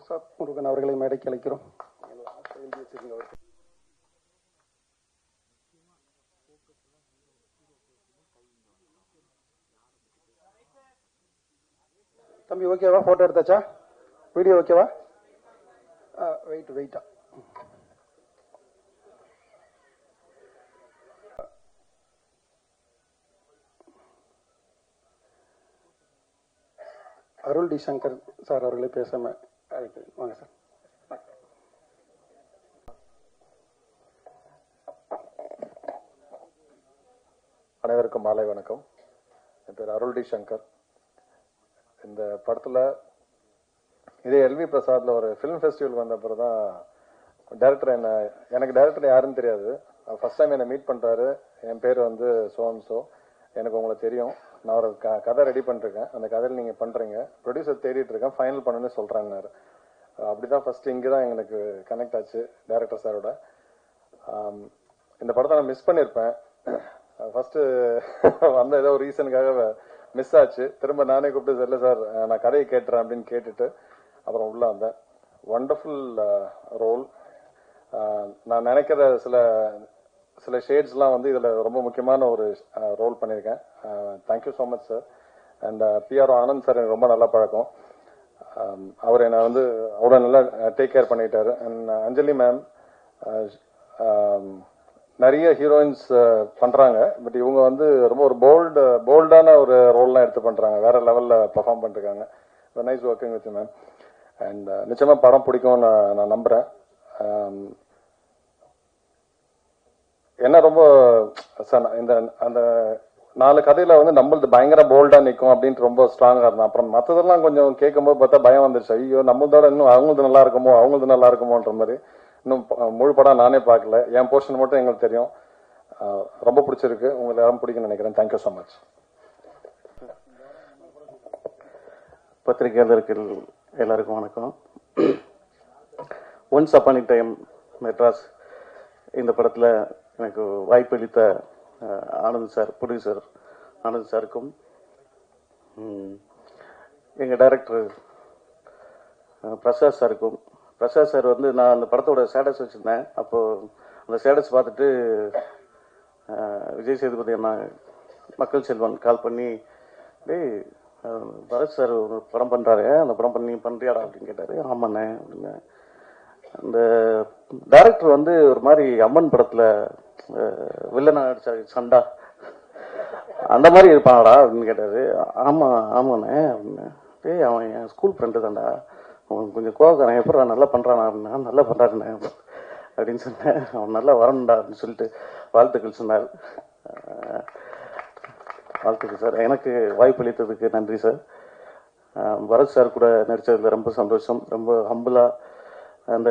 பிரசாத் முருகன் அவர்களை மேடைக்கு அழைக்கிறோம். தம்பி ஓகேவா? போட்டோ எடுத்தாச்சா? வீடியோ ஓகேவா? வெயிட்டா அருள் டி சங்கர் சார் அவர்களை பேச அழைக்கிறேன். வாங்க சார். அனைவருக்கும் மாலை வணக்கம். என் பேர் அருள் டி சங்கர். இந்த படத்தில் இதே எல்வி பிரசாத்ல ஒரு ஃபிலிம் ஃபெஸ்டிவல் வந்த அப்புறம் தான் டேரக்டர் எனக்கு டேரக்டர் யாருன்னு தெரியாது. ஃபர்ஸ்ட் டைம் என்னை மீட் பண்ணுறாரு. என் பேர் வந்து சோ, எனக்கு உங்களை தெரியும், நான் ஒரு கதை ரெடி பண்ணிருக்கேன், அந்த கதையில் நீங்கள் பண்ணுறீங்க, ப்ரொடியூசர் தேடிட்டு இருக்கேன், ஃபைனல் பண்ணுன்னு சொல்கிறாங்கன்னாரு. அப்படிதான் ஃபர்ஸ்ட் இங்கே தான் எனக்கு கனெக்ட் ஆச்சு டேரக்டர் சாரோட. இந்த படத்தை நான் மிஸ் பண்ணியிருப்பேன். ஃபர்ஸ்ட் வந்த ஏதோ ஒரு ரீசனுக்காக மிஸ் ஆச்சு. திரும்ப நானே கூப்பிட்டு இல்லை சார் நான் கதையை கேட்டுறேன் அப்படின்னு கேட்டுட்டு அப்புறம் உள்ள வந்தேன். Wonderful role. நான் நினைக்கிற சில ஷேட்ஸ்லாம் வந்து இதில் ரொம்ப முக்கியமான ஒரு ரோல் பண்ணியிருக்கேன். Thank you so much sir. And P R Anand sir எனக்கு ரொம்ப நல்லா பழக்கம். அவர் என்னை வந்து அவ்வளோ நல்லா டேக் கேர் பண்ணிட்டாரு. அண்ட் அஞ்சலி மேம் நிறைய ஹீரோயின்ஸ் பண்றாங்க, பட் இவங்க வந்து ரொம்ப ஒரு போல்டான ஒரு ரோல்லாம் எடுத்து பண்றாங்க, வேற லெவல்ல பெர்ஃபார்ம் பண்ணிருக்காங்க. Nice working with ma'am. And நிச்சயமா படம் பிடிக்கும் நான் நம்புறேன். என்ன ரொம்ப இந்த அந்த 4 கதையில வந்து நம்மளது பயங்கர போல்டா நிற்கும் அப்படின்ட்டு ரொம்ப ஸ்ட்ராங்கா இருந்தேன். அப்புறம் மற்றதெல்லாம் கொஞ்சம் கேட்கும்போது பார்த்தா பயம் வந்துருச்சு. ஐயோ நம்மளதோட இன்னும் அவங்களது நல்லா இருக்குமோன்ற மாதிரி. இன்னும் முழு படம் நானே பார்க்கல, என் போர்ஷன் மட்டும் எங்களுக்கு தெரியும். ரொம்ப பிடிச்சிருக்கு, உங்களுக்கு யாரும் பிடிக்கும்னு நினைக்கிறேன். Thank you so much. பத்திரிகையாளர்கள் எல்லாருக்கும் வணக்கம். Once upon a time Madras இந்த படத்தில் எனக்கு வாய்ப்பளித்த ஆனந்த் சார், ப்ரொடியூசர் ஆனந்த் சாருக்கும், எங்கள் டைரக்டர் பிரசாத் சாருக்கும். பிரசாத் சார் வந்து நான் அந்த படத்தோட ஸ்டேட்டஸ் வச்சுருந்தேன். அப்போது அந்த ஸ்டேட்டஸ் பார்த்துட்டு விஜய் சேதுபதி அண்ணா மக்கள் செல்வன் கால் பண்ணி, டேய் பரத் சார் ஒரு படம் பண்ணுறாரு, அந்த படம் பண்ணுறியாடா அப்படின்னு கேட்டார். ஆமாண்ணே அப்படிங்க. அந்த டைரக்டர் வந்து ஒரு மாதிரி அம்மன் படத்தில் வில்லனா அடிச்சாரு சண்டா, அந்த மாதிரி இருப்பானடா அப்படின்னு கேட்டார். ஆமாண்ணே அப்படின்னு. டேய் அவன் என் ஸ்கூல் ஃப்ரெண்டு தான்டா, அவன் கொஞ்சம் கோவக்காரன், எப்படா நல்லா பண்ணுறானா அப்படின்னா. நல்லா பண்ணுறாருண்ணே அப்படின்னு சொன்னேன். அவன் நல்லா வரணும்டா அப்படின்னு சொல்லிட்டு வாழ்த்துக்கள் சொன்னார். வாழ்த்துக்கள் சார். எனக்கு வாய்ப்பு அளித்ததுக்கு நன்றி சார். பரத் சார் கூட நடித்ததில் ரொம்ப சந்தோஷம். ரொம்ப ஹம்பிளாக அந்த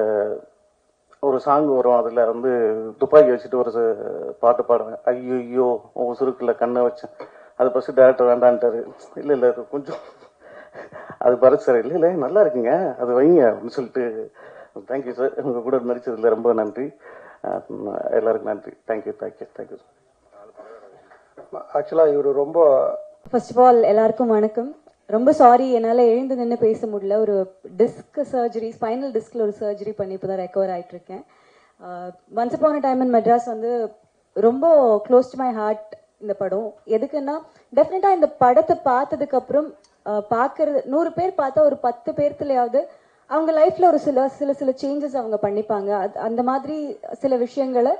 ஒரு சாங் வரும், அதில் வந்து துப்பாக்கி வச்சுட்டு ஒரு பாட்டு பாடுவேன். ஐயோ உன் சுருக்கில் கண்ணை வச்சேன், அது ஃபஸ்ட்டு டேரக்டர் வேண்டான்ட்டாரு. இல்லை கொஞ்சம் அது பரத் சார் இல்லை நல்லா இருக்குங்க அது வைங்க அப்படின்னு சொல்லிட்டு. தேங்க்யூ சார், உங்கள் கூட நடித்ததில் ரொம்ப நன்றி. எல்லாருக்கும் நன்றி. தேங்க்யூ. ஆக்சுவலாக இவர் ரொம்ப ஃபர்ஸ்ட் ஆஃப் ஆல் எல்லாருக்கும் வணக்கம். ரொம்ப சாரி என்னால் எழுந்து நின்று பேச முடியல. ஒரு டிஸ்க் சர்ஜரி, ஸ்பைனல் டிஸ்கில் ஒரு சர்ஜரி பண்ணி இப்போ தான் ரெக்கவர் ஆகிட்டுருக்கேன். Once upon a time in Madras வந்து ரொம்ப க்ளோஸ் டு மை ஹார்ட் இந்த படம். எதுக்குன்னா டெஃபினட்டாக இந்த படத்தை பார்த்ததுக்கப்புறம் பார்க்கறது 100 பேர் பார்த்தா ஒரு 10 பேர்த்துலையாவது அவங்க லைஃப்பில் ஒரு சில சேஞ்சஸ் அவங்க பண்ணிப்பாங்க. அந்த மாதிரி சில விஷயங்களை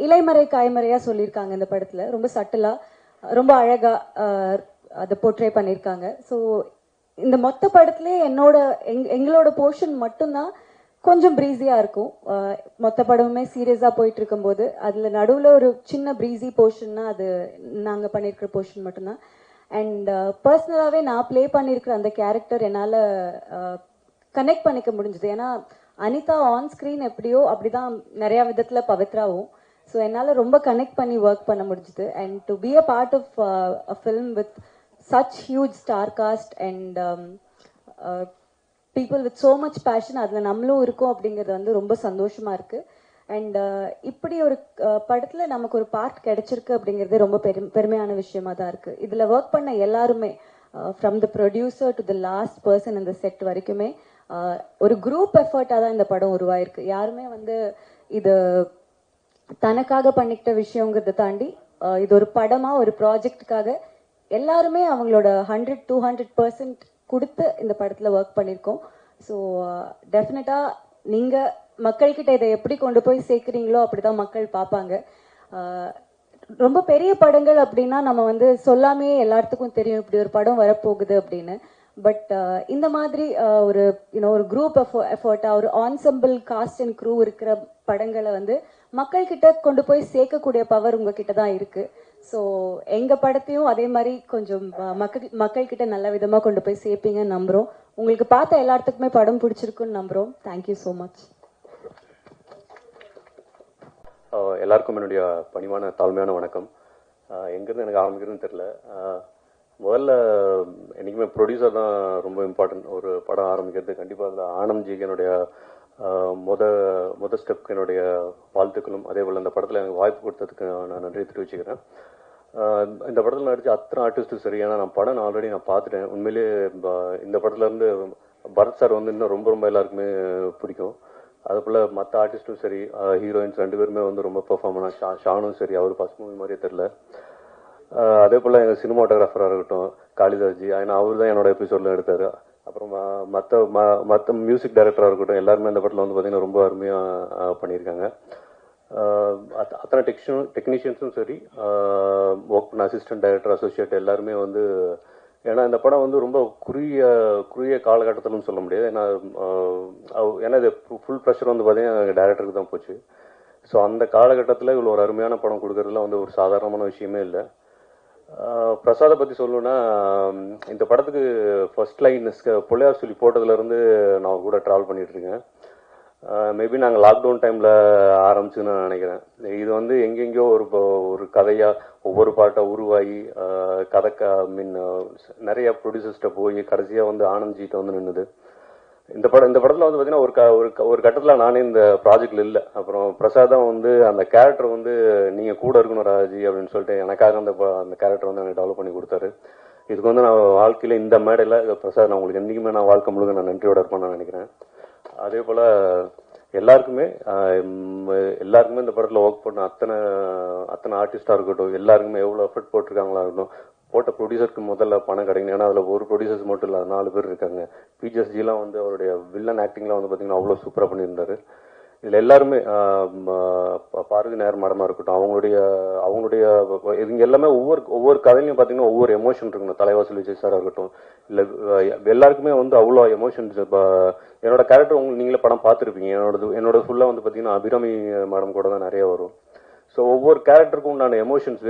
இலைமறை காய்மறையாக சொல்லியிருக்காங்க இந்த படத்தில். ரொம்ப சட்டிலாக, ரொம்ப அழகாக அதை போர்ட்ரே பண்ணியிருக்காங்க. ஸோ இந்த மொத்த படத்துலேயே எங்களோட போர்ஷன் மட்டும்தான் கொஞ்சம் ப்ரீஸியாக இருக்கும். மொத்த படமுமே சீரியஸாக போயிட்டு இருக்கும்போது அதில் நடுவில் ஒரு சின்ன ப்ரீஸி போர்ஷன்னா அது நாங்கள் பண்ணியிருக்கிற போர்ஷன் மட்டும்தான். அண்ட் பர்சனலாகவே நான் ப்ளே பண்ணியிருக்கிற அந்த கேரக்டர் என்னால் கனெக்ட் பண்ணிக்க முடிஞ்சுது. ஏன்னா அனிதா ஆன் ஸ்க்ரீன் எப்படியோ அப்படிதான் நிறையா விதத்தில் பவித்ராவும். ஸோ என்னால் ரொம்ப கனெக்ட் பண்ணி ஒர்க் பண்ண முடிஞ்சுது. And to be a part of a film with such huge star cast and people with so much passion, அதில் நம்மளும் இருக்கோம் அப்படிங்கிறது வந்து ரொம்ப சந்தோஷமாக இருக்குது. அண்ட் இப்படி ஒரு படத்தில் நமக்கு ஒரு பார்ட் கிடைச்சிருக்கு அப்படிங்கிறது ரொம்ப பெருமையான விஷயமா தான் இருக்குது. இதில் ஒர்க் பண்ண எல்லாருமே from the producer to the last person இந்த செட் வரைக்குமே ஒரு குரூப் எஃபர்ட்டாக தான் இந்த படம் உருவாயிருக்கு. யாருமே வந்து இது தனக்காக பண்ணிக்கிட்ட விஷயங்கிறத தாண்டி இது ஒரு படமா ஒரு ப்ராஜெக்டுக்காக எல்லாருமே அவங்களோட 100-200% கொடுத்து இந்த படத்துல ஒர்க் பண்ணியிருக்கோம். ஸோ டெஃபினட்டா நீங்க மக்கள்கிட்ட இதை எப்படி கொண்டு போய் சேர்க்குறீங்களோ அப்படிதான் மக்கள் பார்ப்பாங்க. ரொம்ப பெரிய படங்கள் அப்படின்னா நம்ம வந்து சொல்லாமே எல்லாத்துக்கும் தெரியும் இப்படி ஒரு படம் வரப்போகுது அப்படின்னு. பட் இந்த மாதிரி ஒரு குரூப் எஃபர்ட்டா ஒரு ஆன்சம்பிள் காஸ்ட் அண்ட் க்ரூ இருக்கிற படங்களை வந்து மக்கள் கிட்ட கொண்டு போய் சேர்க்கக்கூடிய பவர் உங்ககிட்ட தான் இருக்கு. ஸோ எங்க படத்தையும் அதே மாதிரி கொஞ்சம் மக்கள் கிட்ட நல்ல விதமா கொண்டு போய் சேர்ப்பீங்கன்னு நம்புறோம். உங்களுக்கு பார்த்த எல்லாத்துக்குமே படம் பிடிச்சிருக்குன்னு நம்புறோம். Thank you so much. எல்லாருக்கும் என்னுடைய பணிவான தாழ்மையான வணக்கம். எங்கேருந்து எனக்கு ஆரம்பிக்கிறதுன்னு தெரியல. முதல்ல என்றைக்குமே ப்ரொடியூசர் தான் ரொம்ப இம்பார்ட்டன்ட். ஒரு படம் ஆரம்பிக்கிறது கண்டிப்பாக அதில் ஆனந்த்ஜிக்கு என்னுடைய முத ஸ்டெப்க்கு என்னுடைய வாழ்த்துக்களும், அதே போல் இந்த படத்தில் எனக்கு வாய்ப்பு கொடுத்ததுக்கு நான் நன்றி தெரிவிச்சுக்கிறேன். இந்த படத்தில் நடிச்ச அத்தனை ஆர்டிஸ்ட்டும் சரி, ஏன்னா நான் படம் ஆல்ரெடி நான் பார்த்துட்டேன். உண்மையிலேயே இந்த படத்துலேருந்து பரத் சார் வந்து இன்னும் ரொம்ப ரொம்ப எல்லாருக்குமே பிடிக்கும். அதுபோல் மற்ற ஆர்டிஸ்ட்டும் சரி, ஹீரோயின்ஸ் 2 பேருமே வந்து ரொம்ப பெர்ஃபார்ம் பண்ணாங்க. ஷானும் சரி, அவர் ஃபர்ஸ்ட் மூவி மாதிரியே தெரில. அதே போல் எங்கள் சினிமாட்டோகிராஃபராக இருக்கட்டும் காளிதாஸ்ஜி, ஏன்னா அவர் தான் என்னோட எபிசோடில் எடுத்தார். அப்புறம் மற்ற மியூசிக் டைரக்டராக இருக்கட்டும், எல்லாருமே அந்த படத்தில் வந்து பார்த்தீங்கன்னா ரொம்ப அருமையாக பண்ணியிருக்காங்க. அத்தனை டெக்னீஷியன்ஸும் சரி, ஒர்க் பண்ண அசிஸ்டன்ட் டைரக்டர், அசோசியேட் எல்லாருமே வந்து, ஏன்னா இந்த படம் வந்து ரொம்ப குறுகிய காலகட்டத்தில்னு சொல்ல முடியாது. ஏன்னா இது ஃபுல் ப்ரெஷர் வந்து பார்த்தீங்கன்னா டைரக்டருக்கு தான் போச்சு. ஸோ அந்த காலகட்டத்தில் இவ்வளோ ஒரு அருமையான படம் கொடுக்கறதுலாம் வந்து ஒரு சாதாரணமான விஷயமே இல்லை. பிரசாதை பற்றி சொல்லணும்னா, இந்த படத்துக்கு ஃபர்ஸ்ட் லைன் பிள்ளையார் சொல்லி போட்டதுலேருந்து நான் கூட ட்ராவல் பண்ணிட்டு இருக்கேன். மேபி நாங்கள் லாக்டவுன் டைமில் ஆரம்பிச்சுன்னு நான் நினைக்கிறேன். இது வந்து எங்கெங்கேயோ ஒரு கதையாக ஒவ்வொரு பாட்டாக உருவாகி நிறைய ப்ரொடியூசர்ஸ்ட்டை போய் கடைசியாக வந்து ஆனந்த்ஜிட்ட வந்து நின்றுது. இந்த படத்தில் வந்து பார்த்தீங்கன்னா ஒரு கட்டத்தில் நானே இந்த ப்ராஜெக்டில் இல்லை. அப்புறம் பிரசாதம் வந்து அந்த கேரக்டர் வந்து நீங்கள் கூட இருக்கணும் ராஜி அப்படின்னு சொல்லிட்டு எனக்காக அந்த கேரக்டர் வந்து எனக்கு டெவலப் பண்ணி கொடுத்தாரு. இதுக்கு வந்து நான் வாழ்க்கையில் இந்த மேடையில் பிரசாத் நான் உங்களுக்கு என்றைக்குமே நான் வாழ்க்கை முழுக்க நான் நன்றியோட இருப்பேன்னு நான் நினைக்கிறேன். அதே போல் எல்லாருக்குமே இந்த படத்தில் ஒர்க் பண்ண அத்தனை ஆர்டிஸ்டாக இருக்கட்டும், எல்லாருக்குமே எவ்வளோ எஃபர்ட் போட்டிருக்காங்களா இருக்கட்டும். போட்ட ப்ரொடியூசருக்கு முதல்ல பணம் கிடைக்கணும். ஏன்னா அதில் ஒரு ப்ரொடியூசர்ஸ் மட்டும் இல்லை, 4 பேர் இருக்காங்க. பிஜிஎஸ்ஜிலாம் வந்து அவருடைய வில்லன் ஆக்டிங்லாம் வந்து பார்த்தீங்கன்னா அவ்வளோ சூப்பராக பண்ணியிருந்தாரு. இதில் எல்லாருமே பாரதி நேர் மேடமாக இருக்கட்டும், அவங்களுடைய இவங்க எல்லாமே ஒவ்வொரு கதையிலையும் பார்த்தீங்கன்னா ஒவ்வொரு எமோஷன் இருக்கணும். தலைவாசல் விஜய் சாராக இருக்கட்டும், இல்லை எல்லாருக்குமே வந்து அவ்வளோ எமோஷன்ஸ். என்னோட கேரக்டர் நீங்களே படம் பார்த்துருப்பீங்க. என்னோட ஃபுல்லாக வந்து பார்த்தீங்கன்னா அபிராமி மேடம் கூட தான் நிறைய வரும். ஸோ ஒவ்வொரு கேரக்டருக்கும் உண்டான எமோஷன்ஸ்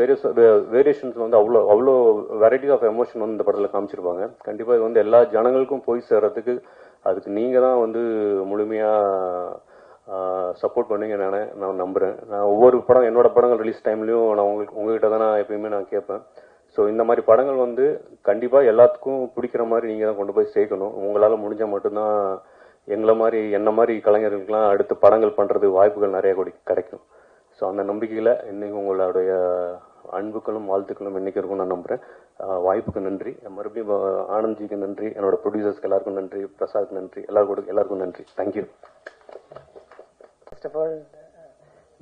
வேரியேஷன்ஸ் வந்து அவ்வளோ வெரைட்டி ஆஃப் எமோஷன் வந்து இந்த படத்தில் காமிச்சிருப்பாங்க. கண்டிப்பாக இது வந்து எல்லா ஜனங்களுக்கும் போய் சேர்றதுக்கு அதுக்கு நீங்கள் தான் வந்து முழுமையாக சப்போர்ட் பண்ணுவீங்க நான் நம்புகிறேன். நான் ஒவ்வொரு படம் என்னோட படங்கள் ரிலீஸ் டைம்லையும் நான் உங்ககிட்ட தான் எப்பயுமே நான் கேட்பேன். ஸோ இந்த மாதிரி படங்கள் வந்து கண்டிப்பாக எல்லாத்துக்கும் பிடிக்கிற மாதிரி நீங்கள் தான் கொண்டு போய் சேர்க்கணும். உங்களால் முடிஞ்சால் மட்டும்தான் என்ன மாதிரி கலைஞர்களுக்கெல்லாம் அடுத்து படங்கள் பண்ணுறது வாய்ப்புகள் நிறைய கிடைக்கும். ஸோ அந்த நம்பிக்கையில் இன்னைக்கு உங்களுடைய அன்புக்களும் வாழ்த்துக்களும் இன்னைக்கு இருக்கும் நான் நம்புகிறேன். வாய்ப்புக்கு நன்றி. மறுபடியும் ஆனந்த்ஜிக்கு நன்றி, என்னோட ப்ரொடியூசர்ஸ்க்கு எல்லாருக்கும் நன்றி, பிரசாத் நன்றி, எல்லாருக்கும் நன்றி. தேங்க்யூ. ஃபர்ஸ்ட் ஆஃப் ஆல்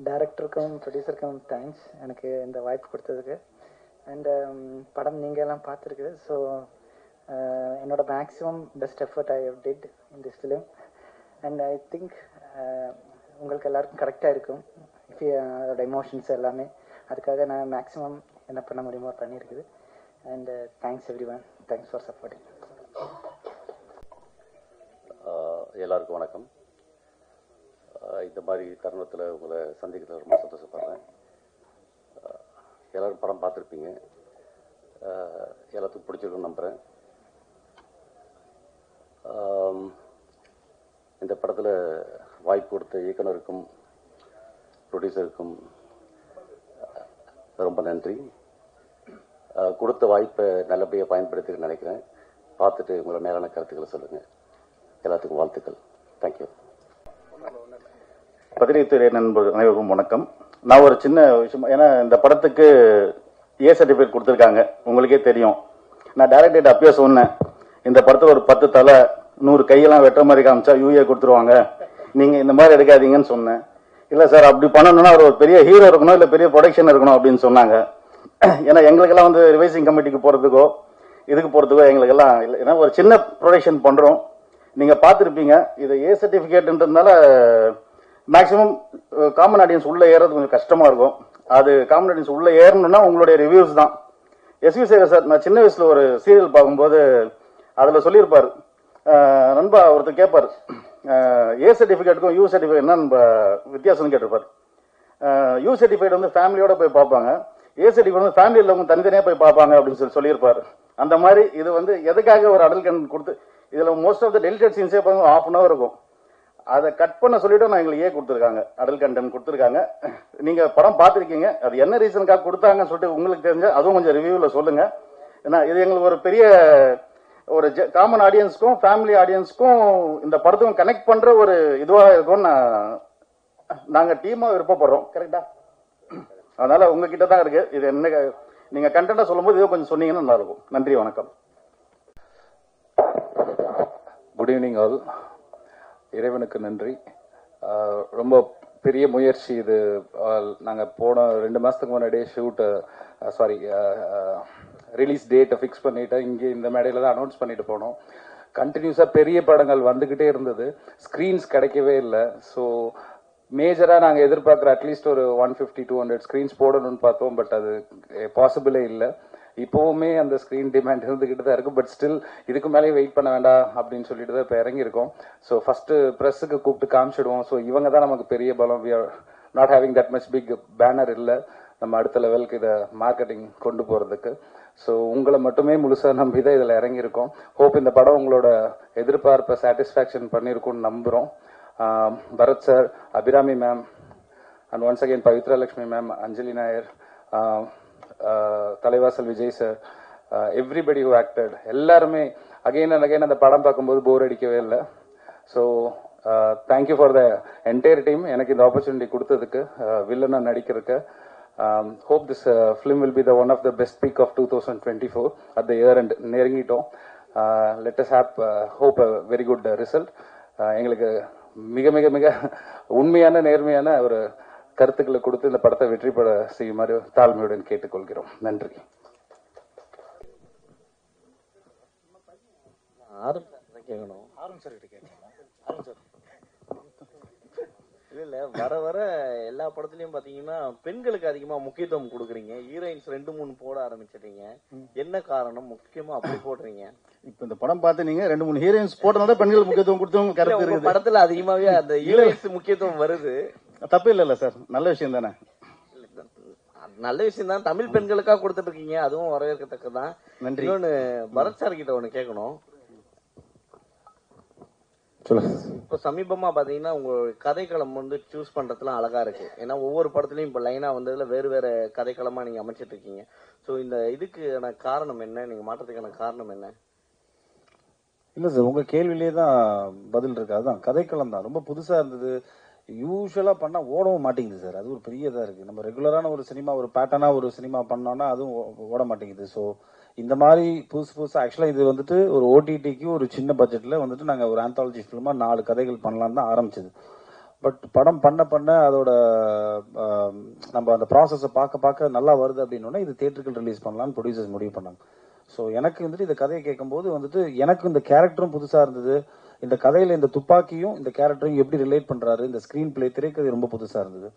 டைரக்டருக்கும் ப்ரொடியூசருக்கும் தேங்க்ஸ் எனக்கு இந்த வாய்ப்பு கொடுத்ததுக்கு. அண்ட் படம் நீங்கள் எல்லாம் பார்த்துருக்குது. ஸோ என்னோட maximum best effort I have did in this film. And I think உங்களுக்கு எல்லாருக்கும் கரெக்டாக இருக்கும். அதோட எமோஷன்ஸ் எல்லாமே அதுக்காக நான் மேக்ஸிமம் என்ன பண்ண முடியுமோ பண்ணியிருக்குது. And thanks everyone. Thanks for supporting. எல்லாருக்கும் வணக்கம். இந்த மாதிரி தருணத்தில் உங்களை சந்திக்கிறதுல ரொம்ப சந்தோஷப்படுறேன். எல்லோரும் படம் பார்த்துருப்பீங்க, எல்லாத்துக்கும் பிடிச்சிருக்குன்னு நம்புகிறேன். இந்த படத்தில் வாய்ப்பு கொடுத்த இயக்குனருக்கும் ப்ரொடியூசருக்கும் ரொம்ப நன்றி. கொடுத்த வாய்ப்பை நல்லபடியாக பயன்படுத்திக்க நினைக்கிறேன். பார்த்துட்டு உங்களோட மேலான கருத்துக்களை சொல்லுங்கள். எல்லாத்துக்கும் வாழ்த்துக்கள். தேங்க்யூ. பத்திரிகை நண்பர்கள் அனைவருக்கும் வணக்கம். நான் ஒரு சின்ன விஷயம், ஏன்னா இந்த படத்துக்கு ஏ சர்டிஃபிகேட் கொடுத்துருக்காங்க, உங்களுக்கே தெரியும். நான் டைரக்டர் அப்பயே சொன்னேன், இந்த படத்தில் ஒரு 10 தலை 100 கையெல்லாம் வெட்டுற மாதிரி காமிச்சா யூஏ கொடுத்துருவாங்க, நீங்க இந்த மாதிரி எடுக்காதீங்கன்னு சொன்னேன். இல்ல சார் அப்படி பண்ணணும்னா ஒரு பெரிய ஹீரோ இருக்கணும், இல்ல பெரிய ப்ரொடக்ஷன் இருக்கணும் அப்படின்னு சொன்னாங்க. ஏன்னா எங்களுக்கெல்லாம் வந்து ரிவைசிங் கமிட்டிக்கு போறதுக்கோ இதுக்கு போறதுக்கோ எங்களுக்கெல்லாம் இல்லை. ஏன்னா ஒரு சின்ன ப்ரொடக்ஷன் பண்றோம், நீங்க பார்த்துருப்பீங்க. இது ஏ சர்டிபிகேட்ன்றதுனால மேக்சிமம் காமன் ஆடியன்ஸ் உள்ள ஏறது கொஞ்சம் கஷ்டமா இருக்கும். அது காமன் ஆடியன்ஸ் உள்ள ஏறணும்னா உங்களுடைய ரிவ்யூஸ் தான். எஸ்வி சேகர் சார், நான் சின்ன வயசுல ஒரு சீரியல் பார்க்கும்போது அதுல சொல்லியிருப்பாரு, நண்பா ஒருத்தர் கேட்பாரு, ஏ சர்டிபிகேட்டுக்கும் யூ சர்டிபிகேட் என்ன வித்தியாசம்னு கேட்டிருப்பாரு. யூ சர்டிபிகேட் வந்து ஃபேமிலியோட போய் பார்ப்பாங்க, ஏ சர்டிபிகேட் வந்து ஃபேமிலியில் அவங்க தனித்தனியா போய் பார்ப்பாங்க அப்படின்னு சொல்லியிருப்பாரு. அந்த மாதிரி இது வந்து எதுக்காக ஒரு அடல் கண்டென்ட் கொடுத்து, இதுல மோஸ்ட் ஆஃப் த டெலிட்டட் சீன்ஸே பாருங்க ½ அன் ஹவர் இருக்கும். அதை கட் பண்ண சொல்லிட்டு நான் எங்களுக்கு கொடுத்துருக்காங்க, அடல் கண்டென்ட் கொடுத்துருக்காங்க. நீங்க படம் பார்த்துருக்கீங்க, அது என்ன ரீசனுக்காக கொடுத்தாங்கன்னு சொல்லிட்டு உங்களுக்கு தெரிஞ்ச அதுவும் கொஞ்சம் ரிவ்யூல சொல்லுங்க. ஏன்னா இது எங்களுக்கு ஒரு பெரிய ஒரு காமன் ஆடியன்ஸ்க்கும் ஃபேமிலி ஆடியன்ஸ்க்கும் இந்த படத்துக்கும் கனெக்ட் பண்ற ஒரு இதுவாக இருக்கும்னு நாங்க டீமா விருப்பப்படுறோம். கரெக்டா? அதனால உங்ககிட்ட தான் இருக்கு. இது என்ன நீங்க கண்டென்ட்டா சொல்லும்போது இதோ கொஞ்சம் சொன்னீங்கன்னா நல்லா இருக்கும். நன்றி, வணக்கம். Good evening all. இறைவனுக்கு நன்றி. ரொம்ப பெரிய முயற்சி இது. நாங்கள் போன 2 மாதத்துக்கு முன்னாடியே ரிலீஸ் டேட்டை ஃபிக்ஸ் பண்ணிட்டு இங்கே இந்த மேடையில் தான் அனௌன்ஸ் பண்ணிட்டு போனோம். கண்டினியூஸாக பெரிய படங்கள் வந்துக்கிட்டே இருந்தது, ஸ்க்ரீன்ஸ் கிடைக்கவே இல்லை. ஸோ மேஜராக நாங்கள் எதிர்பார்க்குற அட்லீஸ்ட் ஒரு 150-200 ஸ்க்ரீன்ஸ் போடணும்னு பார்த்தோம். பட் அது பாசிபிளே இல்லை. இப்போவுமே அந்த ஸ்க்ரீன் டிமாண்ட் இருந்துகிட்டு தான் இருக்கு. பட் ஸ்டில் இதுக்கு மேலே வெயிட் பண்ண வேண்டாம் அப்படின்னு சொல்லிட்டு தான் இப்போ இறங்கியிருக்கோம். ஸோ ஃபர்ஸ்ட் ப்ரெஸ்ஸுக்கு கூப்பிட்டு காமிச்சிடுவோம். ஸோ இவங்க தான் நமக்கு பெரிய பலம். We are not having that much big banner இல்லை நம்ம அடுத்த லெவலுக்கு இதை மார்க்கெட்டிங் கொண்டு போகிறதுக்கு. ஸோ உங்களை மட்டுமே முழுசாக நம்பி தான் இதில் இறங்கியிருக்கோம். ஹோப் இந்த படம் உங்களோட எதிர்பார்ப்பை சாட்டிஸ்ஃபேக்ஷன் பண்ணியிருக்கும்னு நம்புகிறோம். Bharath sir, Abhirami ma'am, and once again Pavithra Lakshmi ma'am, Anjali Nair, Thalaivasal Vijay sir, everybody who acted, எல்லாருமே அகைன் அண்ட் அகைன் அந்த படம் பார்க்கும்போது போர் அடிக்கவே இல்லை. So thank you for the entire team எனக்கு இந்த ஆப்பர்ச்சுனிட்டி கொடுத்ததுக்கு, வில்லனா நடிக்கிறதுக்கு. Hope this film will be the one of the best peak of 2024 at the year end. நெருங்கிட்டோம். Let us hope a very good result. எங்களுக்கு மிக மிக மிக உண்மையான நேர்மையான ஒரு கருத்துக்களை கொடுத்து இந்த படத்தை வெற்றி பெற செய்யுமாறு தாழ்மையுடன் கேட்டுக்கொள்கிறோம். நன்றி. இல்ல வர வர எல்லா படத்துலயும் பாத்தீங்கன்னா பெண்களுக்கு அதிகமா முக்கியத்துவம் கொடுக்குறீங்க. ஹீரோயின்ஸ் 2-3 போட ஆரம்பிச்சிட்டீங்க. என்ன காரணம்? முக்கியமா அப்படி போடுறீங்க? இப்ப இந்த படம் பார்த்து நீங்க 2-3 ஹீரோயின்ஸ் போட்டனால பெண்கள் முக்கியத்துவம் கொடுத்தவங்க கருத்து இருக்கு. படத்துல அதிகமாவே அந்த ஹீரோயின்ஸ் முக்கியத்துவம் வருது. தப்பு இல்ல சார், நல்ல விஷயம் தானே. நல்ல விஷயம் தான். தமிழ் பெண்களுக்காக கொடுத்துட்டு இருக்கீங்க, அதுவும் வரவேற்கத்தக்கதான். நன்றி. இன்னொன்னு பரத் சார் கிட்ட ஒண்ணு கேட்கணும். இப்ப சமீபமா பாத்தீங்கன்னா உங்க கதைக்களம் வந்து சூஸ் பண்றதுலாம் அழகா இருக்கு. ஏன்னா ஒவ்வொரு படத்துலயும் இப்ப லைனா வந்ததுல வேறு வேற கதைக்களமா நீங்க அமைச்சிட்டு இருக்கீங்க. சோ இந்த இதுக்கான காரணம் என்ன? நீங்க மாற்றத்துக்கான காரணம் என்ன? இல்ல சார், உங்க கேள்வியிலேயே தான் பதில் இருக்கு. அதுதான் கதைக்களம் தான் ரொம்ப புதுசா இருந்தது. யூஸ்வலா பண்ணா ஓடவும் மாட்டேங்குது சார். அது ஒரு பெரிய இதா இருக்கு. நம்ம ரெகுலரான ஒரு சினிமா, ஒரு பேட்டர்னா ஒரு சினிமா பண்ணோம்னா அதுவும் ஓட மாட்டேங்குது. ஸோ இந்த மாதிரி புதுசா ஆக்சுவலா இது வந்துட்டு ஒரு ஓடிடிக்கு ஒரு சின்ன பட்ஜெட்ல வந்துட்டு நாங்க ஒரு ஆந்தாலஜி ஃபிலிமா 4 கதைகள் பண்ணலாம் தான் ஆரம்பிச்சது. பட் படம் பண்ண அதோட நம்ம அந்த ப்ராசஸை பார்க்க நல்லா வருது அப்படின்னா இது தியேட்டருக்கு ரிலீஸ் பண்ணலாம்னு ப்ரொடியூசர்ஸ் முடிவு பண்ணாங்க. ஸோ எனக்கு வந்துட்டு இந்த கதையை கேட்கும்போது வந்துட்டு எனக்கு இந்த கேரக்டரும் புதுசா இருந்தது. இந்த கதையில இந்த துப்பாக்கியும் இந்த கேரக்டரும் எப்படி ரிலேட் பண்றாரு, இந்த ஸ்கிரீன் பிளே திரைக்கதை ரொம்ப புதுசா இருந்தது.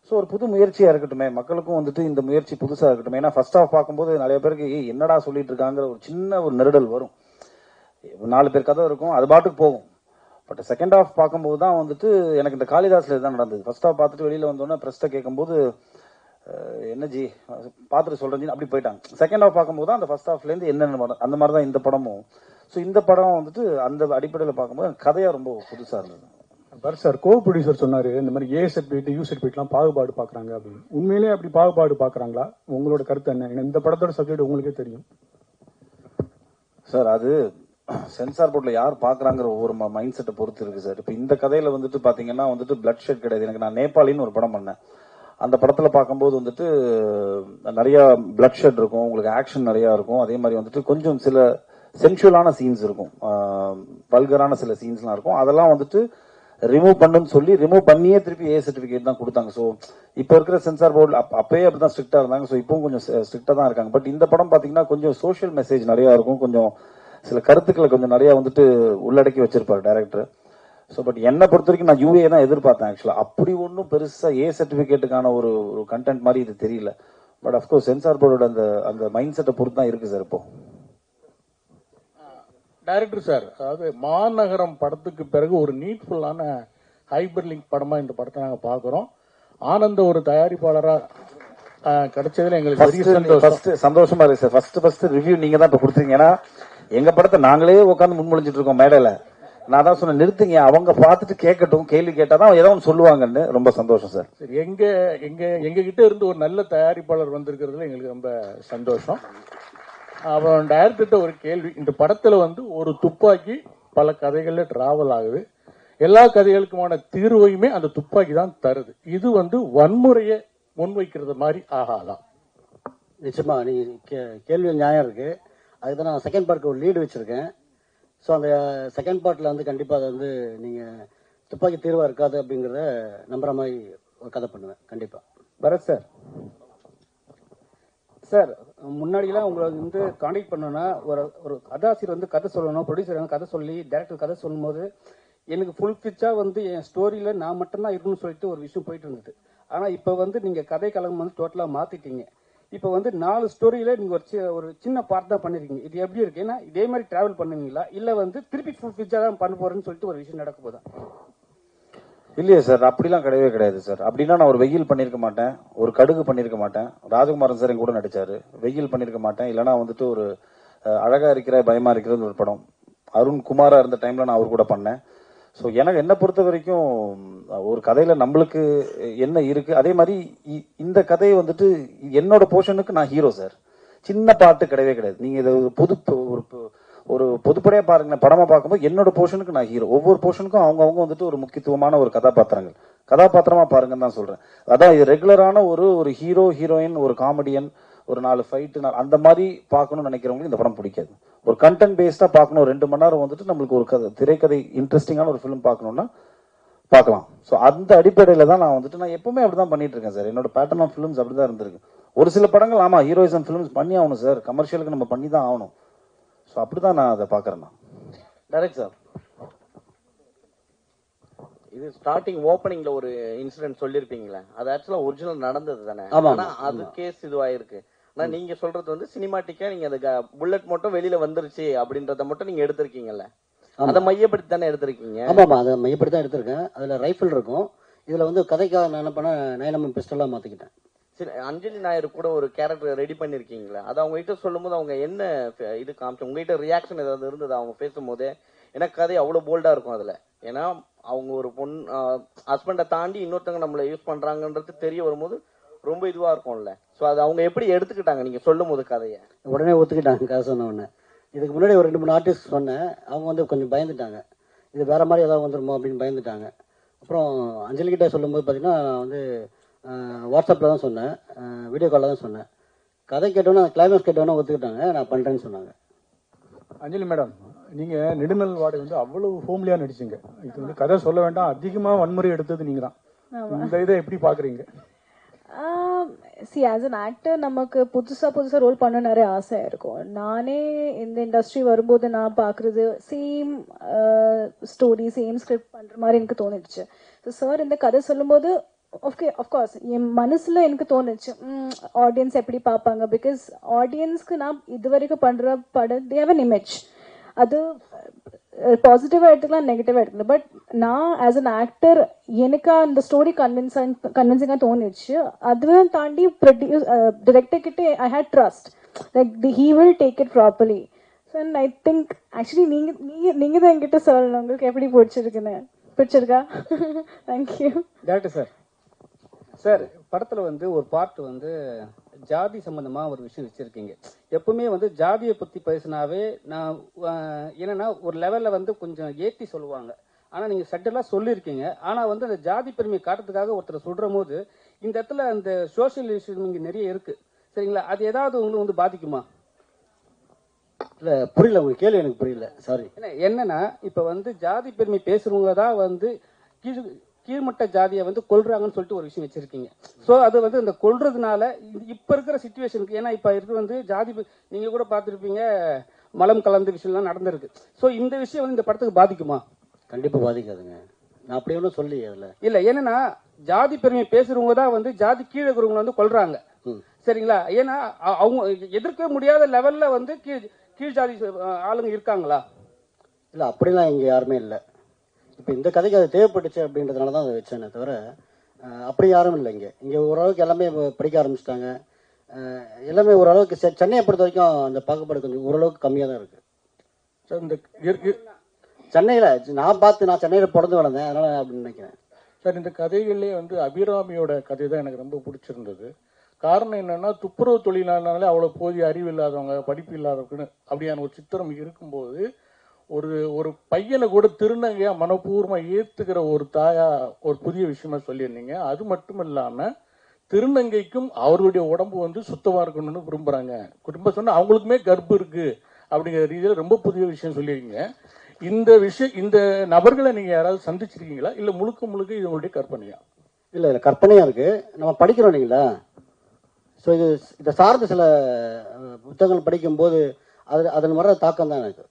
ஸோ ஒரு புது முயற்சியா இருக்கட்டுமே, மக்களுக்கும் வந்துட்டு இந்த முயற்சி புதுசா இருக்கட்டும். ஏன்னா ஃபர்ஸ்ட் ஹாஃப் பார்க்கும்போது நிறைய பேருக்கு என்னடா சொல்லிட்டு இருக்காங்கிற ஒரு சின்ன ஒரு நெருடல் வரும். 4 பேர் கதை இருக்கும், அது பாட்டுக்கு போகும். பட் செகண்ட் ஹாஃப் பார்க்கும்போது தான் வந்துட்டு எனக்கு இந்த காளிதாஸ்ல இதுதான் நடந்தது. ஃபர்ஸ்ட் ஹாஃப் பார்த்துட்டு வெளியில வந்தோன்னா பிரஸ்ட்டை கேட்கும்போது என்ன ஜி பார்த்துட்டு சொல்றேன் அப்படி போயிட்டாங்க. செகண்ட் ஹாஃப் பார்க்கும்போது தான் அந்த ஃபர்ஸ்ட் ஹாஃப்ல இருந்து என்னென்ன அந்த மாதிரி தான் இந்த படமும். ஸோ இந்த படம் வந்துட்டு அந்த அடிப்படையில் பார்க்கும்போது கதையா ரொம்ப புதுசா இருந்தது. பர் சார் கோ ப்ரொடியூசர் சொன்னாரு இந்த மாதிரி ஏ சர்டிபிகேட் யூ சர்டிபிகேட்லாம் பாகுபாடு பாக்குறாங்க அப்படின்னு. உண்மையிலேயே அப்படி பாகுபாடு பாக்குறாங்களா? உங்களோட கருத்து என்ன? இந்த படத்தோட சப்ஜெக்ட் உங்களுக்கே தெரியும் சார். அது சென்சார் போர்ட்ல யார் பாக்குறாங்கிற ஒவ்வொரு மைண்ட் செட்டை பொறுத்து இருக்கு சார். இப்ப இந்த கதையில வந்துட்டு பாத்தீங்கன்னா வந்துட்டு பிளட் ஷெட் கிடையாது. எனக்கு நான் நேபாளின்னு ஒரு படம் பண்ணேன். அந்த படத்துல பார்க்கும்போது வந்துட்டு நிறைய பிளட் ஷெட் இருக்கும், உங்களுக்கு ஆக்ஷன் நிறைய இருக்கும். அதே மாதிரி வந்துட்டு கொஞ்சம் சில சென்சுவலான சீன்ஸ் இருக்கும், வல்கரான சில சீன்ஸ்லாம் இருக்கும். அதெல்லாம் வந்துட்டு ரிமூவ் பண்ணுன்னு சொல்லி ரிமூவ் பண்ணியே திருப்பி ஏ சர்டிபிகேட் தான் கொடுத்தாங்க. ஸோ இப்போ இருக்கிற சென்சார் போர்டு அப்பயே அப்படிதான் ஸ்ட்ரிக்டா இருந்தாங்க. ஸோ இப்பவும் கொஞ்சம் ஸ்ட்ரிக்டா தான் இருக்காங்க. பட் இந்த படம் பாத்தீங்கன்னா கொஞ்சம் சோஷியல் மெசேஜ் நிறைய இருக்கும், கொஞ்சம் சில கருத்துக்களை கொஞ்சம் நிறைய வந்துட்டு உள்ளடக்கி வச்சிருப்பாரு டைரக்டர். ஸோ பட் என்னை பொறுத்த வரைக்கும் நான் யூஏ தான் எதிர்பார்த்தேன் ஆக்சுவலா. அப்படி ஒன்றும் பெருசா ஏ சர்டிபிகேட்டுக்கான ஒரு கண்டென்ட் மாதிரி இது தெரியல. பட் அஃப்கோர்ஸ் சென்சார் போர்டோட அந்த மைண்ட் செட்டை பொறுத்து தான் இருக்கு சார். இப்போ டைரக்டர் சார், அதாவது மாநகரம் படத்துக்கு பிறகு ஒரு நீட்ஃபுல்லான ஹைபர் லிங்க் படமா இந்த படத்தை நாங்க பாக்குறோம். ஆனந்த ஒரு தயாரிப்பாளரா கிடைச்சதுல எங்களுக்கு பெரிய சந்தோஷம். சந்தோஷமா இருக்கு சார். ஃபர்ஸ்ட் ரிவ்யூ நீங்க தான் இப்ப கொடுத்தீங்க. ஏன்னா எங்க படத்தை நாங்களே உட்காந்து முன்மொழிஞ்சிட்டு இருக்கோம் மேடையில. நான் தான் சொன்ன நிறுத்துங்க, அவங்க பார்த்துட்டு கேட்கட்டும், கேள்வி கேட்டாதான் ஏதோ ஒன்று சொல்லுவாங்கன்னு. ரொம்ப சந்தோஷம் சார். எங்க கிட்ட இருந்து ஒரு நல்ல தயாரிப்பாளர் வந்திருக்கிறதுல எங்களுக்கு ரொம்ப சந்தோஷம். அப்புறம் டைரக்டர்கிட்ட ஒரு கேள்வி, இந்த படத்துல ஒரு துப்பாக்கி பல கதைகள்ல டிராவல் ஆகுது, எல்லா கதைகளுக்குமான தீர்வையுமே அந்த துப்பாக்கி தான் தருது. இது வன்முறையை முன்வைக்கிறது மாதிரி ஆகாதா? நிச்சயமா நீங்க கேள்வி நியாயம் இருக்கு. அதுதான் நான் செகண்ட் பார்ட்க்கு ஒரு லீடு வச்சிருக்கேன். ஸோ அந்த செகண்ட் பார்ட்ல கண்டிப்பா அதை நீங்க துப்பாக்கி தீர்வா இருக்காது அப்படிங்கறத நம்புற மாதிரி ஒரு கதை பண்ணுவேன் கண்டிப்பா. பரத் சார், சார் முன்னாடிலாம் உங்களை கான்டாக்ட் பண்ணோன்னா ஒரு கதாசிரியர் கதை சொல்லணும், ப்ரொடியூசர் கதை சொல்லி டைரக்டர் கதை சொல்லும் போது எனக்கு ஃபுல் பிச்சா என் ஸ்டோரியில நான் மட்டும்தான் இருக்குன்னு சொல்லிட்டு ஒரு விஷயம் போயிட்டு இருந்தது. ஆனா இப்ப நீங்க கதை கலகம் டோட்டலா மாத்திட்டீங்க. இப்ப 4 ஸ்டோரியில நீங்க ஒரு சின்ன பார்ட் தான் பண்ணிருக்கீங்க. இது எப்படி இருக்கு? ஏன்னா இதே மாதிரி டிராவல் பண்ணுவீங்களா இல்ல திருப்பி ஃபுல் பிச்சா தான் பண்ண போறேன்னு சொல்லிட்டு ஒரு விஷயம் நடக்க போதா? இல்லையே சார், அப்படிலாம் கிடையவே கிடையாது சார். அப்படின்னா நான் ஒரு வெயில் பண்ணிருக்க மாட்டேன், ஒரு கடுகு பண்ணிருக்க மாட்டேன். ராஜகுமாரன் சார் என் கூட நடிச்சாரு, வெயில் பண்ணிருக்க மாட்டேன். இல்லைன்னா ஒரு அழகா இருக்கிற பயமா இருக்கிறது ஒரு படம் அருண் குமாரா இருந்த டைம்ல நான் அவர் கூட பண்ணேன். ஸோ எனக்கு என்ன பொறுத்த வரைக்கும் ஒரு கதையில நம்மளுக்கு என்ன இருக்கு, அதே மாதிரி இந்த கதையை என்னோட போர்ஷனுக்கு நான் ஹீரோ சார். சின்ன பாட்டு கிடையவே கிடையாது. நீங்க இதை ஒரு பொதுப்படையா பாருங்க, படமா பார்க்கும்போது என்னோட போர்ஷனுக்கு நான் ஹீரோ. ஒவ்வொரு போர்ஷனுக்கும் அவங்க ஒரு முக்கியத்துவமான ஒரு கதாபாத்திரமா பாருங்கன்னு தான் சொல்றேன். அதான் இது ரெகுலரான ஒரு ஹீரோ ஹீரோயின், ஒரு காமெடியன், ஒரு 4 ஃபைட் அந்த மாதிரி பார்க்கணும்னு நினைக்கிறவங்களுக்கு இந்த படம் பிடிக்காது. ஒரு கண்டென்ட் பேஸ்டா பார்க்கணும், 2 மணி நேரம் நம்மளுக்கு ஒரு திரைக்கதை இன்ட்ரெஸ்டிங்கான ஒரு ஃபிலிம் பார்க்கணும்னா பார்க்கலாம். ஸோ அந்த அடிப்படையில தான் நான் எப்பவுமே அப்படிதான் பண்ணிட்டு இருக்கேன் சார். என்னோட பேட்டர்ன் ஆஃப் ஃபிலிம்ஸ் அப்படிதான் இருந்திருக்கு. ஒரு சில படங்கள் ஆமா ஹீரோயிசம் ஃபிலிம்ஸ் பண்ணி ஆகணும் சார், கமர்ஷியலுக்கு நம்ம பண்ணி தான் ஆகணும். ஸோ அப்படிதான் நான் அதை பாக்குறேன். டைரக்ட் சார், இது ஸ்டார்டிங் ஓப்பனிங்ல ஒரு இன்சிடென்ட் சொல்லிருப்பீங்களே, அது ஆக்சுவலா ஒரிஜினல் நடந்தது தானே? ஆனா அது கேஸ் இதுவாயிருக்கு. ஆனா நீங்க சொல்றது சினிமாட்டிக்கா நீங்க அந்த புல்லட் மட்டும் வெளியில வந்துருச்சு அப்படின்றத மட்டும் நீங்க எடுத்திருக்கீங்கல்ல, அதை மையப்படுத்தி தானே எடுத்திருக்கீங்க? ஆமாமா, அதை மையப்படுத்தி தான் எடுத்திருக்கேன். அதுல ரைஃபிள் இருக்கும். இதுல கதைக்காக நான் என்ன பண்ண 9mm பிஸ்டலா மாத்திக்கிட்டேன். சரி, அஞ்சலி நாயர் கூட ஒரு கேரக்டர் ரெடி பண்ணிருக்கீங்களா? அது அவங்க கிட்ட சொல்லும் போது அவங்க என்ன இது காமிச்சு, உங்ககிட்ட ரியாக்ஷன் ஏதாவது இருந்தது அவங்க பேசும்போது? ஏன்னா கதை அவ்வளவு போல்டா இருக்கும் அதுல. ஏன்னா அவங்க ஒரு ஹஸ்பண்டை தாண்டி இன்னொருத்தவங்க நம்மள யூஸ் பண்றாங்கன்றது தெரிய வரும்போது ரொம்ப இதுவா இருக்கும்ல. சோ அது அவங்க எப்படி எடுத்துக்கிட்டாங்க நீங்க சொல்லும் போது கதைய? உடனே ஒத்துக்கிட்டாங்க கதை சொன்ன உடனே. இதுக்கு முன்னாடி ஒரு 2-3 ஆர்டிஸ்ட் சொன்னேன், அவங்க கொஞ்சம் பயந்துட்டாங்க, இது வேற மாதிரி ஏதாவது வந்துருமோ அப்படின்னு பயந்துட்டாங்க. அப்புறம் அஞ்சலி கிட்ட சொல்லும்போது பார்த்தீங்கன்னா வாட்ஸ்அப்பில் தான் சொன்னேன், வீடியோ காலில் தான் சொன்னேன். கதை கேட்டோன்னா கிளைமேக்ஸ் கேட்டோன்னா ஒத்துக்கிட்டாங்க, நான் பண்ணுறேன்னு சொன்னாங்க. அஞ்சலி மேடம், நீங்க நெடுநல் வாடகை அவ்வளவு ஹோம்லியா நடிச்சீங்க. இது கதை சொல்ல வேண்டாம், அதிகமா வன்முறை எடுத்தது நீங்க தான். இந்த இதை எப்படி பாக்குறீங்க? சி ஆஸ் அன் ஆக்டர் நமக்கு புதுசா ரோல் பண்ண நிறைய ஆசை இருக்கும். நானே இந்த இண்டஸ்ட்ரி வரும்போது நான் பாக்குறது சேம் ஸ்டோரி சேம் ஸ்கிரிப்ட் பண்ற மாதிரி எனக்கு தோணிடுச்சு. ஸோ சார் இந்த கதை சொல்லும்போது அஃப்கோர்ஸ் என் மனசுல எனக்கு தோணுச்சு ஆடியன்ஸ் எப்படி பார்ப்பாங்க. பிகாஸ் ஆடியன்ஸ்க்கு நான் இது வரைக்கும் பண்ற படம் தே ஹேவ் அன் இமேஜ். அது பாசிட்டிவா எடுத்துக்கலாம், நெகட்டிவா எடுத்துக்கலாம். பட் நான் ஆஸ் அன் ஆக்டர் எனக்கு அந்த ஸ்டோரி கன்வின்சிங்கா தோணுச்சு. அதுவும் தாண்டி டிரெக்டர் கிட்ட I had trust like he will take it properly. So I think actually நீங்க தான் என்கிட்ட சொல்லணும் உங்களுக்கு எப்படி பிடிச்சிருக்குன்னு. பிடிச்சிருக்கா? தேங்க்யூ. டேரக்டர் சார், சார் படத்துல ஒரு பார்ட் ஜாதி சம்பந்தமா ஒரு விஷயம் வச்சிருக்கீங்க. எப்பவுமே ஜாதியை பத்தி பேசினாவே நான் என்னன்னா ஒரு லெவல்ல கொஞ்சம் ஏத்தி சொல்லுவாங்க. ஆனா நீங்க சட்டெல்லாம் சொல்லியிருக்கீங்க. ஆனா அந்த ஜாதி பெருமையை காட்டுறதுக்காக ஒருத்தர் சொல்ற போது இந்த இடத்துல அந்த சோசியல் இஷ்யூ இங்க நிறைய இருக்கு. சரிங்களா? அது ஏதாவது உங்களுக்கு பாதிக்குமா? இல்லை புரியல, உங்களுக்கு கேள்வி எனக்கு புரியல, சாரி. என்னன்னா இப்ப வந்து ஜாதி பெருமை பேசுறவங்க தான் வந்து கீழ் கீழ்மட்ட ஜாதியை வந்து கொல்றாங்கன்னு சொல்லிட்டு ஒரு விஷயம் வச்சிருக்கீங்க. ஸோ அது வந்து இந்த கொல்றதுனால இப்ப இருக்கிற சிச்சுவேஷனுக்கு, ஏன்னா இப்ப இருக்கு வந்து ஜாதி நீங்க கூட பார்த்துருப்பீங்க, மலம் கலந்த விஷயம்லாம் நடந்திருக்கு. ஸோ இந்த விஷயம் வந்து இந்த படத்துக்கு பாதிக்குமா? கண்டிப்பாக பாதிக்காதுங்க, நான் அப்படி ஒன்றும் சொல்லி அதில் இல்ல. என்னன்னா ஜாதி பெருமை பேசுறவங்க தான் வந்து ஜாதி கீழே இருக்கிறவங்க வந்து கொல்றாங்க, சரிங்களா? ஏன்னா அவங்க எதிர்க்க முடியாத லெவல்ல வந்து கீழ் ஜாதி ஆளுங்க இருக்காங்களா? இல்லை, அப்படிலாம் இங்கே யாருமே இல்லை. இப்போ இந்த கதைக்கு அது தேவைப்பட்டுச்சு அப்படின்றதுனால தான் அதை வச்சேனே தவிர அப்படி யாரும் இல்லை. இங்கே ஓரளவுக்கு எல்லாமே படிக்க ஆரம்பிச்சிட்டாங்க. எல்லாமே ஓரளவுக்கு சென்னையை பொறுத்த வரைக்கும் அந்த பாகுபாடு கொஞ்சம் ஓரளவுக்கு கம்மியாக தான் இருக்குது. சார் இந்த சென்னையில் நான் சென்னையில் பிறந்து வளர்ந்தேன், அதனால அப்படின்னு நினைக்கிறேன். சார் இந்த கதைகள்லேயே வந்து அபிராமியோட கதை தான் எனக்கு ரொம்ப பிடிச்சிருந்தது. காரணம் என்னன்னா, துப்புரவு தொழிலாளர்களே அவ்வளோ போதிய அறிவு இல்லாதவங்க, படிப்பு இல்லாதவங்கன்னு அப்படியான ஒரு சித்திரம் இருக்கும்போது ஒரு பையனை கூட திருநங்கையா மனப்பூர்வமா ஏத்துக்கிற ஒரு தாயா ஒரு புதிய விஷயமா சொல்லியிருந்தீங்க. அது மட்டும் இல்லாம திருநங்கைக்கும் அவருடைய உடம்பு வந்து சுத்தமா இருக்கணும்னு விரும்புறாங்க. குடும்ப சொன்னா அவங்களுக்குமே கர்ப்பம் இருக்கு அப்படிங்கிற ரீதியில ரொம்ப புதிய விஷயம் சொல்லியிருக்கீங்க. இந்த நபர்களை நீங்க யாராவது சந்திச்சிருக்கீங்களா, இல்ல முழுக்க இது உங்களுடைய கற்பனையா? இல்லை, கற்பனையா இருக்கு. நம்ம படிக்கிறோம் இல்லைங்களா, ஸோ இதை சார்ந்த சில புத்தகங்கள் படிக்கும்போது அதன் வர தாக்கம் தான் எனக்கு.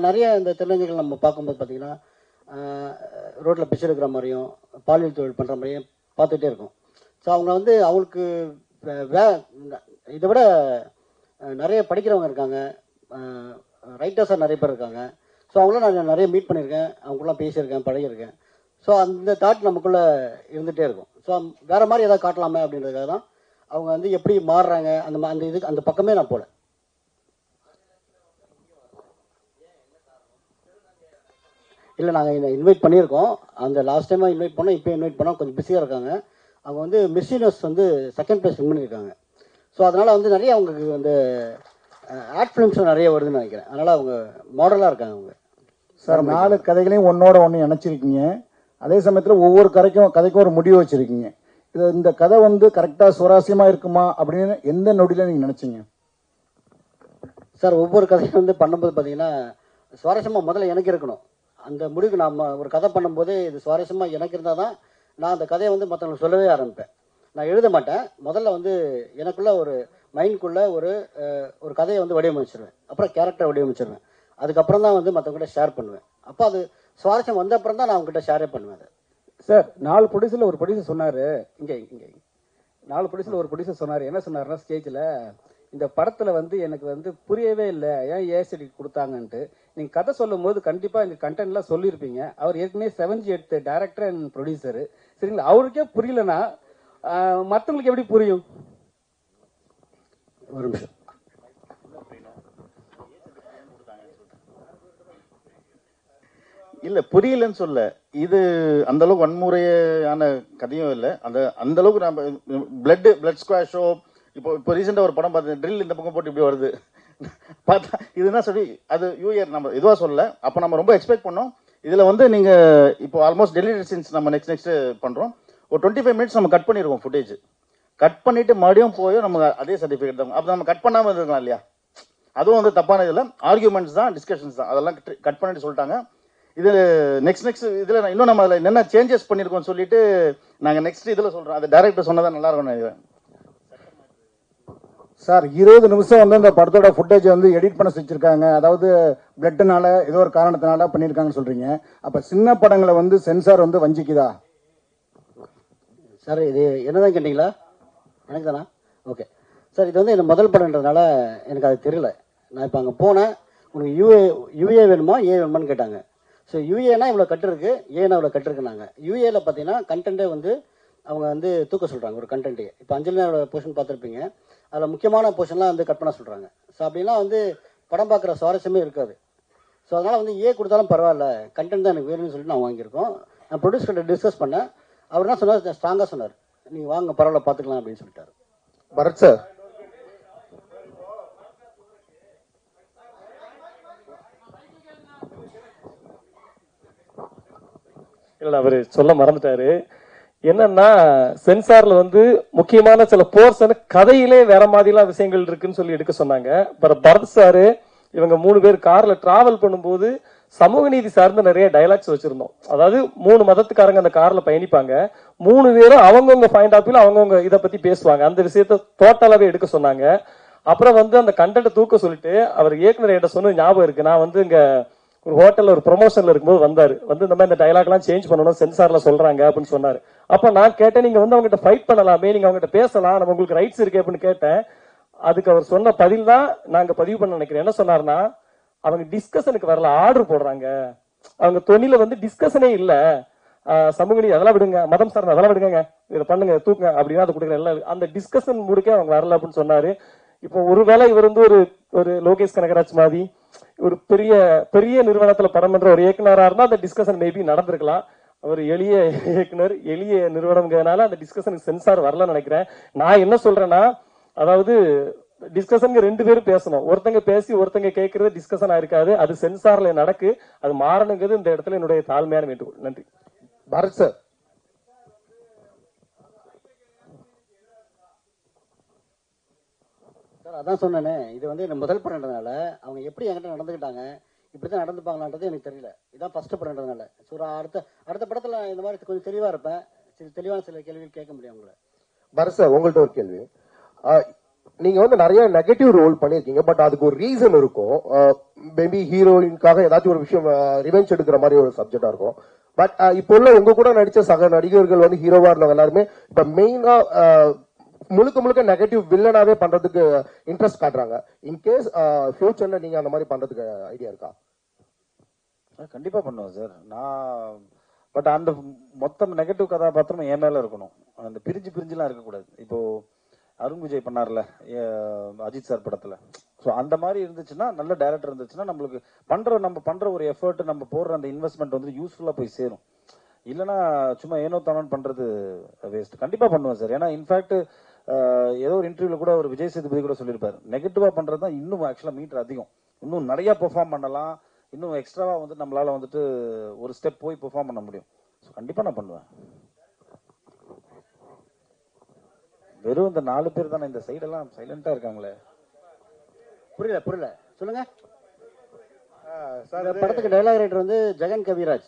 நிறைய இந்த திருநங்கைகள் நம்ம பார்க்கும்போது பார்த்தீங்கன்னா ரோட்டில் பிச்சை எடுக்கிற மாதிரியும் பாலியல் தொழில் பண்ணுற மாதிரியும் பார்த்துட்டே இருக்கும். ஸோ அவங்க வந்து அவங்களுக்கு இதை விட நிறைய படிக்கிறவங்க இருக்காங்க, ரைட்டர்ஸாக நிறைய பேர் இருக்காங்க. ஸோ அவங்களாம் நான் நிறைய மீட் பண்ணியிருக்கேன், அவங்களாம் பேசியிருக்கேன், பழகியிருக்கேன். ஸோ அந்த தாட் நமக்குள்ளே இருந்துகிட்டே இருக்கும். ஸோ வேறு மாதிரி எதாவது காட்டலாமே அப்படின்றதுக்காக தான் அவங்க வந்து எப்படி மாறுறாங்க அந்த பக்கமே நான் போல. இல்லை, நாங்கள் இன்வைட் பண்ணியிருக்கோம். அந்த லாஸ்ட் டைமாக இன்வைட் பண்ணோம், இப்போ இன்வைட் பண்ணோம். கொஞ்சம் பிஸியாக இருக்காங்க. அவங்க வந்து மிஸ் யூனிவர்ஸ் வந்து 2nd ப்ளேஸ் வின் பண்ணியிருக்காங்க. ஸோ அதனால் வந்து நிறைய அவங்களுக்கு வந்து ஆட் ஃபிலிம்ஸும் நிறைய வருதுன்னு நினைக்கிறேன். அதனால் அவங்க மாடலாக இருக்காங்க. அவங்க சார் 4 கதைகளையும் ஒன்னோட ஒன்று இணைச்சிருக்கீங்க. அதே சமயத்தில் ஒவ்வொரு கதைக்கும் ஒரு முடிவு வச்சிருக்கீங்க. இந்த கதை வந்து கரெக்டாக சுவாரஸ்யமாக இருக்குமா அப்படின்னு எந்த நொடியில் நீங்கள் நினச்சிங்க? சார் ஒவ்வொரு கதையும் வந்து பண்ணும்போது பார்த்தீங்கன்னா சுவாரஸ்யமாக முதல்ல எனக்கு இருக்கணும். அந்த முடிவுக்கு நாம் ஒரு கதை பண்ணும்போது இது சுவாரஸ்யமாக எனக்கு இருந்தால் தான் நான் அந்த கதையை வந்து மற்றவங்களுக்கு சொல்லவே ஆரம்பிப்பேன். நான் எழுத மாட்டேன். முதல்ல வந்து எனக்குள்ள ஒரு மைண்டுக்குள்ளே ஒரு கதையை வந்து வடிவமைச்சிருவேன். அப்புறம் கேரக்டரை வடிவமைச்சிருவேன். அதுக்கப்புறம் தான் வந்து மற்றவங்ககிட்ட ஷேர் பண்ணுவேன். அப்போ அது சுவாரஸ்யம் வந்த அப்புறம் தான் நான் அவங்ககிட்ட ஷேரே பண்ணுவேன். சார் 4 ப்ரொடியூசரில் ஒரு ப்ரொடியூசர் சொன்னார், இங்கே 4 ப்ரொடியூசரில் ஒரு ப்ரொடியூசர் சொன்னார். என்ன சொன்னார்னா, ஸ்டேஜில் இந்த படத்தில் வந்து எனக்கு வந்து புரியவே இல்லை, ஏன் ஏஎஸ்டி கொடுத்தாங்கன்ட்டு. நீங்கள் கதை சொல்லும் போது கண்டிப்பாக இந்த கண்டென்ட்லாம் சொல்லியிருப்பீங்க. அவர் ஏற்கனவே 7G எடுத்த டைரக்டர் அண்ட் ப்ரொடியூசரு, சரிங்களா? அவருக்கே புரியலன்னா மற்றவங்களுக்கு எப்படி புரியும்? ஒரு நிமிஷம். இல்ல புரியலன்னு சொல்ல, இது அந்த அளவுக்கு வன்முறையான கதையும் இல்லை. அந்த அளவுக்கு நம்ம பிளட் ஸ்குவாஷோ இப்போ ரீசெண்டா ஒரு படம் பார்த்தேன், ட்ரில் இந்த பக்கம் போட்டு இப்படி வருது பார்த்தா இதுனா சொல்லி அது யூஏர் நம்ம இதுவா சொல்ல. அப்போ நம்ம ரொம்ப எக்ஸ்பெக்ட் பண்ணோம். இதுல வந்து நீங்க இப்போ ஆல்மோஸ்ட் டெலிவரி சீன்ஸ் நம்ம நெக்ஸ்ட் பண்றோம். ஒரு 25 மினிட்ஸ் நம்ம கட் பண்ணிருக்கோம் ஃபுட்டேஜ். கட் பண்ணிட்டு மறுபடியும் போய் நமக்கு அதே சர்டிஃபிகேட் தான். அப்போ நம்ம கட் பண்ணாம இருக்கலாம் இல்லையா? அதுவும் வந்து தப்பான இதில் ஆர்கியூமெண்ட்ஸ் தான், டிஸ்கஷன்ஸ் தான், அதெல்லாம் கட் பண்ணிட்டு சொல்லிட்டாங்க. இது நெக்ஸ்ட் இதுல இன்னும் நம்ம அதில் என்னென்ன சேஞ்சஸ் பண்ணியிருக்கோம் சொல்லிட்டு நாங்கள் நெக்ஸ்ட் இதில் சொல்றோம். அது டைரக்டர் சொன்னதான் நல்லா இருக்கும் நினைக்கிறேன். சார் 20 நிமிஷம் வந்து இந்த படத்தோட ஃபுட்டேஜ் வந்து எடிட் பண்ண வச்சிருக்காங்க. அதாவது பிளட்னால ஏதோ ஒரு காரணத்தினால பண்ணியிருக்காங்கன்னு சொல்றீங்க. அப்ப சின்ன படங்களை வந்து சென்சார் வந்து வஞ்சிக்குதா? சார் இது என்னதான் கேட்டீங்களா? எனக்கு தானா? ஓகே சார், இது வந்து இந்த முதல் படம்ன்றதுனால எனக்கு அது தெரியல. நான் இப்போ அங்கே போனேன், உனக்கு யூஏ வேணுமா ஏ வேணுமான்னு கேட்டாங்க. ஸோ யூஏனா இவ்வளோ கட்டு இருக்கு, ஏன்னா இவ்வளோ கட்டு இருக்குனாங்க. யூஏல பார்த்தீங்கன்னா கண்டென்ட்டே வந்து அவங்க வந்து தூக்க சொல்கிறாங்க ஒரு கண்டென்ட்டே. இப்போ அஞ்சலினோட போர்ஷன் பார்த்துருப்பீங்க, அதில் முக்கியமான போர்ஷன்லாம் வந்து கட் பண்ண சொல்கிறாங்க. ஸோ அப்படின்னா வந்து படம் பார்க்குற சுவாரஸ்யமே இருக்காது. ஸோ அதனால் வந்து ஏ கொடுத்தாலும் பரவாயில்ல, கண்டென்ட் தான் எனக்கு வேணும்னு சொல்லிட்டு நான் வாங்கியிருக்கோம். நான் ப்ரொடியூசர்கிட்ட டிஸ்கஸ் பண்ணேன். அவர் என்ன சொன்னார், ஸ்ட்ராங்காக சொன்னார், நீங்கள் வாங்க பரவாயில்ல பார்த்துக்கலாம் அப்படின்னு சொல்லிட்டாரு. பரத் சார், இல்லை அவர் சொல்ல மறந்துட்டாரு. என்னன்னா சென்சார்ல வந்து முக்கியமான சில போர்ஷன் கதையிலே வேற மாதிரிலாம் விஷயங்கள் இருக்குன்னு சொல்லி எடுக்க சொன்னாங்க. பரத் சாரு இவங்க 3 பேர் கார்ல டிராவல் பண்ணும்போது சமூக நீதி சார்ந்த நிறைய டைலாக்ஸ் வச்சிருந்தோம். அதாவது 3 மதத்துக்காரங்க அந்த கார்ல பயணிப்பாங்க. 3 பேரும் அவங்கவுங்க பாயிண்ட் ஆஃப் வியூல அவங்கவுங்க இதை பத்தி பேசுவாங்க. அந்த விஷயத்த டோட்டலாவே எடுக்க சொன்னாங்க. அப்புறம் வந்து அந்த கண்டென்ட் தூக்க சொல்லிட்டு அவர் இயக்குனர் என்கிட்ட சொன்னது ஞாபகம் இருக்கு. நான் வந்து இங்க ஒரு ஹோட்டல்ல ஒரு ப்ரொமோஷன்ல இருக்கும்போது வந்தாரு. வந்து இந்த மாதிரி இந்த டைலாக் எல்லாம் சேஞ்ச் பண்ணணும் சென்சார்ல சொல்றாங்க அப்படின்னு சொன்னாரு. அப்ப நான் கேட்டேன், நீங்க வந்து அவங்ககிட்ட ஃபைட் பண்ணலாமே, நீங்க அவங்ககிட்ட பேசலாம், நம்ம உங்களுக்கு ரைட்ஸ் இருக்கு அப்படின்னு கேட்டேன். அதுக்கு அவர் சொன்ன பதில் தான் நாங்க பதிவு பண்ண நினைக்கிறேன். என்ன சொன்னாருன்னா, அவங்க டிஸ்கஷனுக்கு வரல, ஆர்டர் போடுறாங்க. அவங்க தொழில வந்து டிஸ்கஷனே இல்ல, சமூக நீதி அதெல்லாம் விடுங்க, மதம் சார்ந்த அதெல்லாம் விடுங்க, இதை பண்ணுங்க தூக்குங்க அப்படின்னா அது கொடுக்குற எல்லாம் அந்த டிஸ்கஷன் முடிக்க அவங்க வரல அப்படின்னு சொன்னாரு. இப்போ ஒருவேளை இவர் வந்து ஒரு லோகேஷ் கனகராஜ் மாதிரி ஒரு பெரிய பெரிய நிறுவனத்துல படம் பண்ற ஒரு இயக்குனரா இருந்தா அந்த டிஸ்கஷன் மேபி நடந்திருக்கலாம். அவர் எளிய இயக்குனர், எளிய நிறுவனம்ங்கிறதுனால அந்த டிஸ்கஷனுக்கு சென்சார் வரலன்னு நினைக்கிறேன். நான் என்ன சொல்றேன்னா, அதாவது டிஸ்கஷன் 2 பேரும் பேசணும். ஒருத்தங்க பேசி ஒருத்தங்க கேட்கறது டிஸ்கஷனா இருக்காது. அது சென்சார்ல நடக்கு. அது மாறணுங்கிறது இந்த இடத்துல என்னுடைய தாழ்மையான வேண்டுகோள். நன்றி. பாரத் சார். சார் அதான் சொன்னேனே, இது வந்து என்ன முதல் படம்ன்றதுனால அவங்க எப்படி என்கிட்ட நடந்துக்கிட்டாங்க, இப்படிதான் நடந்துப்பாங்களான்றது எனக்கு தெரியல. இதான் ஃபர்ஸ்ட் படம்ன்றதுனால. ஸோ அடுத்த படத்துல இந்த மாதிரி கொஞ்சம் தெளிவா இருப்பேன். தெளிவான சில கேள்விகள் கேட்க முடியும் உங்களை. பாரத் சார், உங்கள்ட்ட ஒரு கேள்வி. நீங்க வந்து நிறைய நெகட்டிவ் ரோல் பண்ணிருக்கீங்க, பட் அதுக்கு ஒரு ரீசன் இருக்கும். மேபி ஹீரோயின்காக ஏதாச்சும் ஒரு விஷயம் ரிவெஞ்ச் எடுக்கிற மாதிரி ஒரு சப்ஜெக்டா இருக்கும். பட் இப்போ உள்ள உங்க கூட நடிச்ச சக நடிகர்கள் வந்து ஹீரோவா இருந்தவங்க எல்லாருமே இப்ப மெயினா முழுக்க முழுக்க நெகட்டிவ் வில்லனாவே பண்றதுக்கு இன்ட்ரெஸ்ட் காட்டுறாங்க. இன்கேஸ் ஃபியூச்சர்ல நீங்க அந்த மாதிரி பண்றதுக்கு ஐடியா இருக்கா? கண்டிப்பா பண்ணுவேன் சார். நான் பட் அந்த மொத்தம் நெகட்டிவ் கதாபாத்திரம் என் மேல இருக்கணும். அந்த பிரிஞ்சுலாம் இருக்கக்கூடாது. இப்போ அருண் விஜய் பண்ணார்ல அஜித் சார் படத்துல, ஸோ அந்த மாதிரி இருந்துச்சுன்னா, நல்ல டைரக்டர் இருந்துச்சுன்னா நம்மளுக்கு நம்ம பண்ற ஒரு எஃபர்ட், நம்ம போடுற அந்த இன்வெஸ்ட்மெண்ட் வந்து யூஸ்ஃபுல்லா போய் சேரும். இல்லைன்னா சும்மா ஏனோ தானோன்னு பண்றது வேஸ்ட். கண்டிப்பா பண்ணுவேன் சார். ஏன்னா இன்ஃபேக்ட் ஏதோ ஒரு இன்டர்வியூல கூட ஒரு விஜய் சேதுபதி கூட சொல்லியிருப்பாரு, நெகட்டிவா பண்றது தான் இன்னும் ஆக்சுவலா மீட்டர் அதிகம், இன்னும் நிறைய பெர்ஃபார்ம் பண்ணலாம், இன்னும் எக்ஸ்ட்ராவா வந்து நம்மளால வந்துட்டு ஒரு ஸ்டெப் போய் பெர்ஃபார்ம் பண்ண முடியும். ஸோ கண்டிப்பா நான் பண்ணுவேன். வெறும் இந்த 4 பேர் தானே, இந்த சைடெல்லாம் சைலண்டா இருக்காங்களே. புரியல சொல்லுங்க சார். படத்துக்கு டைலாக் ரைட்டர் வந்து ஜெகன் கவிராஜ்.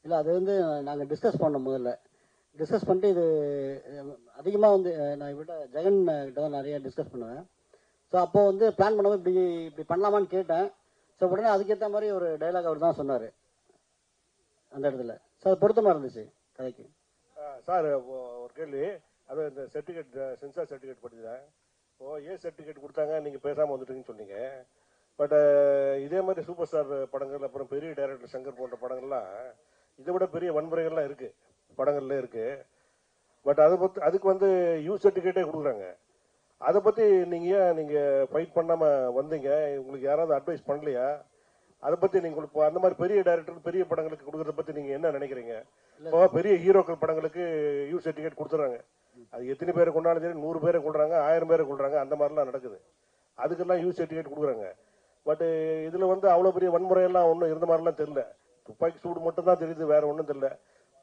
இல்லை, அது வந்து நாங்கள் டிஸ்கஸ் பண்ணோம். முதல்ல டிஸ்கஸ் பண்ணிட்டு இது அதிகமாக வந்து நான் இவர்கிட்ட ஜெகன் கிட்ட தான் நிறைய டிஸ்கஸ் பண்ணுவேன். ஸோ அப்போ வந்து பிளான் பண்ணும்போது இப்படி பண்ணலாமான்னு கேட்டேன். ஸோ உடனே அதுக்கேற்ற மாதிரி ஒரு டைலாக் அவர் தான் சொன்னார் அந்த இடத்துல. ஸோ அது பொருத்தமாக இருந்துச்சு கதைக்கு. சார் ஒரு கேள்வி. அது இந்த சர்டிஃபிகேட், சென்சார் சர்டிஃபிகேட் படிச்சேன். இப்போ சர்டிஃபிகேட் கொடுத்தாங்க, நீங்கள் பேசாமல் வந்துட்டீங்கன்னு சொன்னீங்க. பட் இதே மாதிரி சூப்பர் ஸ்டார் படங்கள், அப்புறம் பெரிய டைரக்டர் சங்கர் போன்ற படங்கள்லாம் இதை விட பெரிய வன்முறைகள்லாம் இருக்கு, படங்கள்ல இருக்கு. பட் அதுக்கு வந்து சர்டிஃபிகேட்டே கொடுக்குறாங்க. அதை பத்தி நீங்க ஃபைட் பண்ணாம வந்தீங்க, உங்களுக்கு யாராவது அட்வைஸ் பண்ணலையா? அதை பத்தி நீங்க அந்த மாதிரி பெரிய டைரக்டர் பெரிய படங்களுக்கு கொடுக்கறத பத்தி நீங்க என்ன நினைக்கிறீங்க? இப்போ பெரிய ஹீரோக்கள் படங்களுக்கு சர்டிஃபிகேட் கொடுத்துறாங்க. அது எத்தனை பேரை கொண்டாலும் சரி, 100 பேரை கொள்றாங்க, 1000 பேரை கொள்றாங்க, அந்த மாதிரிலாம் நடக்குது. அதுக்கெல்லாம் சர்டிஃபிகேட் கொடுக்குறாங்க. பட் இதுல வந்து அவ்வளவு பெரிய வன்முறையெல்லாம் ஒன்றும் இருந்த மாதிரிலாம் தெரியல. துப்பாக்கி சூடு மட்டும் தான் தெரியுது, வேற ஒன்றும் தெரியல.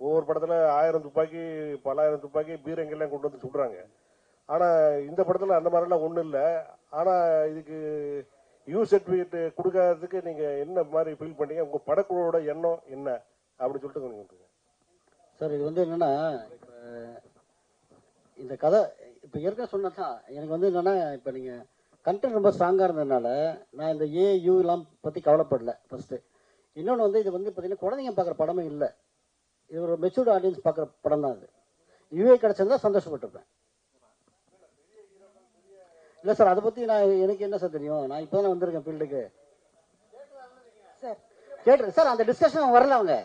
ஒவ்வொரு படத்துல 1000 துப்பாக்கி, பல 1000 துப்பாக்கி, பீரங்கெல்லாம் கொண்டு வந்து சுடுறாங்க. ஆனா இந்த படத்துல அந்த மாதிரிலாம் ஒன்றும் இல்லை. ஆனா இதுக்கு சர்டிஃபிகேட் கொடுக்காததுக்கு நீங்க என்ன மாதிரி ஃபீல் பண்ணீங்க? உங்க படக்குழுவோட எண்ணம் என்ன அப்படின்னு சொல்லிட்டு கொஞ்சம் சார். இது வந்து என்னன்னா, இப்போ இந்த கதை இப்போ ஏற்கனவே சொன்னதான் எனக்கு வந்து என்னன்னா, இப்போ நீங்க கண்டென்ட் ரொம்ப ஸ்ட்ராங்கா இருந்ததுனால நான் இந்த எல்லாம் பத்தி கவலைப்படல ஃபர்ஸ்ட். இன்னொன்று வந்து இது வந்து பார்த்தீங்கன்னா குழந்தைங்க பார்க்குற படமே இல்லை, இது ஒரு மெச்சூர்டு ஆடியன்ஸ் பார்க்குற படம் தான். அது யூஏ கிடைச்சிருந்தா சந்தோஷப்பட்டிருப்பேன். இல்லை சார், அதை பற்றி எனக்கு என்ன சார் தெரியும்? நான் இப்போ தானே வந்திருக்கேன் ஃபீல்டுக்கு. சார் கேட்டு சார், அந்த டிஸ்கஷன் வரல அவங்க.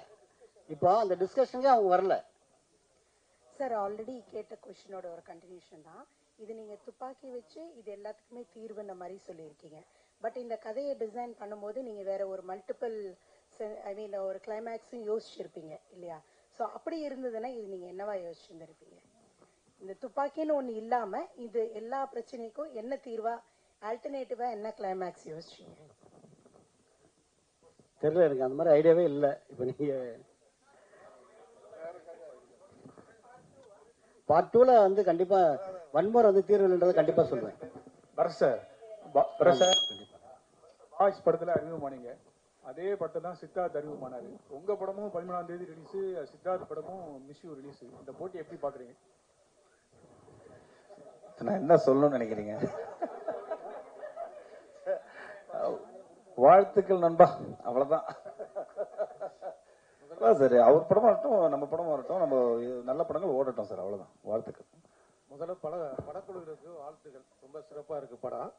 இப்போ அந்த டிஸ்கஷனுக்கு அவங்க வரல சார். ஆல்ரெடி கேட்ட கொஸ்டினோட ஒரு கண்டினியூஷன் தான் இது. நீங்க துப்பாக்கி வச்சு இது எல்லாத்துக்குமே தீர்வுன்ற மாதிரி சொல்லியிருக்கீங்க. பட் இந்த கதையை டிசைன் பண்ணும்போது நீங்க வேற ஒரு மல்டிபிள் ஐ மீன் ஒரு கிளைமேக்ஸும் யோசிச்சிருப்பீங்க இல்லையா? ஸோ அப்படி இருந்ததுன்னா இது நீங்க என்னவா யோசிச்சிருந்திருப்பீங்க? இந்த துப்பாக்கின்னு ஒன்று இல்லாம இது எல்லா பிரச்சனைக்கும் என்ன தீர்வா, ஆல்டர்னேட்டிவா என்ன கிளைமேக்ஸ் யோசிச்சீங்க? தெரியல, எனக்கு அந்த மாதிரி ஐடியாவே இல்லை. இப்போ நீங்க பார்ட் 2ல வந்து கண்டிப்பா வன்முறை வந்து தீர்வுன்றதை கண்டிப்பா சொல்றேன். பாய்ஸ் படத்துல அறிமுகமானீங்க, அதே படத்தை தான் சித்தார்த் அறிமுகமானாரு. உங்க படமும் 13ஆம் தேதி ரிலீஸ், சித்தார்த் படமும் மிஸ்யூ ரிலீஸ். இந்த போட்டி எப்படி பாக்குறீங்க? நான் என்ன சொல்லணும்னு நினைக்கிறீங்க? வாழ்த்துக்கள் நண்பா, அவ்வளவுதான் சார். அவர் படமா வரட்டும், நம்ம படமா வரட்டும், நம்ம நல்ல படங்கள் ஓடட்டும் சார், அவ்வளவுதான். வாழ்த்துக்கள். முதல்ல படக்குழுவினருக்கு வாழ்த்துக்கள். ரொம்ப சிறப்பா இருக்கு படம்.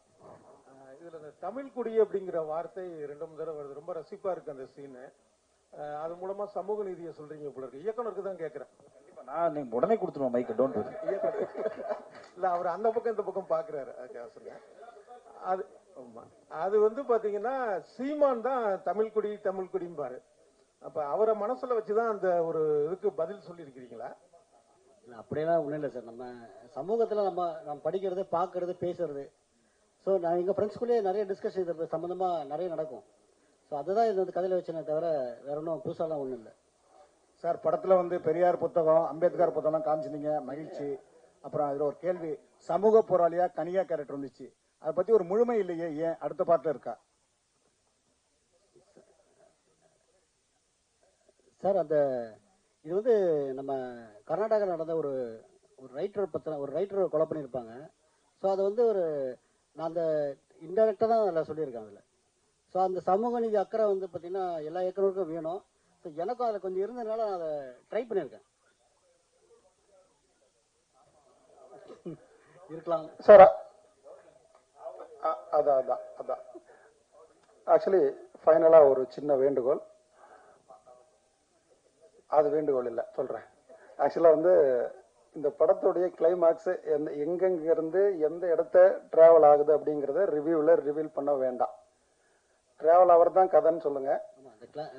இதுல இந்த தமிழ் குடி அப்படிங்கிற வார்த்தை 2 தடவை வருது. ரொம்ப ரசிப்பா இருக்கு அந்த சீனு. அது மூலமா சமூக நீதியை சொல்றீங்க போல இருக்கு. இயக்குனருக்கு தான் கேட்கிறேன். நான் நீங்க உடனே கொடுத்துருவோம் மைக், டோன்ட் வரி. இல்ல, அவர் அந்த பக்கம் இந்த பக்கம் பாக்குறாரு. அது அது வந்து பாத்தீங்கன்னா சீமான் தான் தமிழ் குடிம்பாரு. அப்ப அவரை மனசுல வச்சுதான் அந்த ஒரு இதுக்கு பதில் சொல்லி இருக்கிறீங்களா? அப்படியெல்லாம் ஒன்றும் இல்லை சார். நம்ம சமூகத்தில் நம்ம படிக்கிறது, பார்க்கறது, பேசுறது. ஸோ நான் எங்கள் ஃப்ரெண்ட்ஸ்குள்ளேயே நிறைய டிஸ்கஷன் இது சம்மந்தமாக நிறைய நடக்கும். ஸோ அதுதான் இது வந்து கதையில் வச்சேனே தவிர வேற ஒன்றும் புதுசாலாம் ஒன்றும் இல்லை சார். படத்தில் வந்து பெரியார் புத்தகம், அம்பேத்கர் புத்தகம் காமிச்சிருந்தீங்க, மகிழ்ச்சி. அப்புறம் அதில் ஒரு கேள்வி, சமூக போராளியா கனியா கேரக்டர் வந்துச்சு, அதை பற்றி ஒரு முழுமை இல்லையே, ஏன் அடுத்த பாட்டில் இருக்கா சார்? அந்த இது வந்து நம்ம கர்நாடகாவில் நடந்த ஒரு ரைட்டர் பற்றின ஒரு ரைட்டர் கொலை பண்ணியிருப்பாங்க. ஸோ அதை வந்து நான் அந்த இன்டெரக்டாக தான் அதில் சொல்லியிருக்கேன் அதில். ஸோ அந்த சமூக நீதி அக்கறை வந்து பார்த்தீங்கன்னா எல்லா இயக்குனருக்கும் வேணும். ஸோ எனக்கும் அதில் கொஞ்சம் இருந்ததுனால நான் அதை ட்ரை பண்ணியிருக்கேன். இருக்கலாம் சார். அதான் ஆக்சுவலி ஃபைனலாக ஒரு சின்ன வேண்டுகோள். அது வேண்டுகோள் இல்லை, சொல்றேன். ஆக்சுவலா வந்து இந்த படத்துடைய கிளைமாக்ஸ் எங்கெங்க இருந்து எந்த இடத்த டிராவல் ஆகுது அப்படிங்கறத ரிவீல் பண்ண வேண்டாம். டிராவல் ஆவர் தான் கதைன்னு சொல்லுங்க,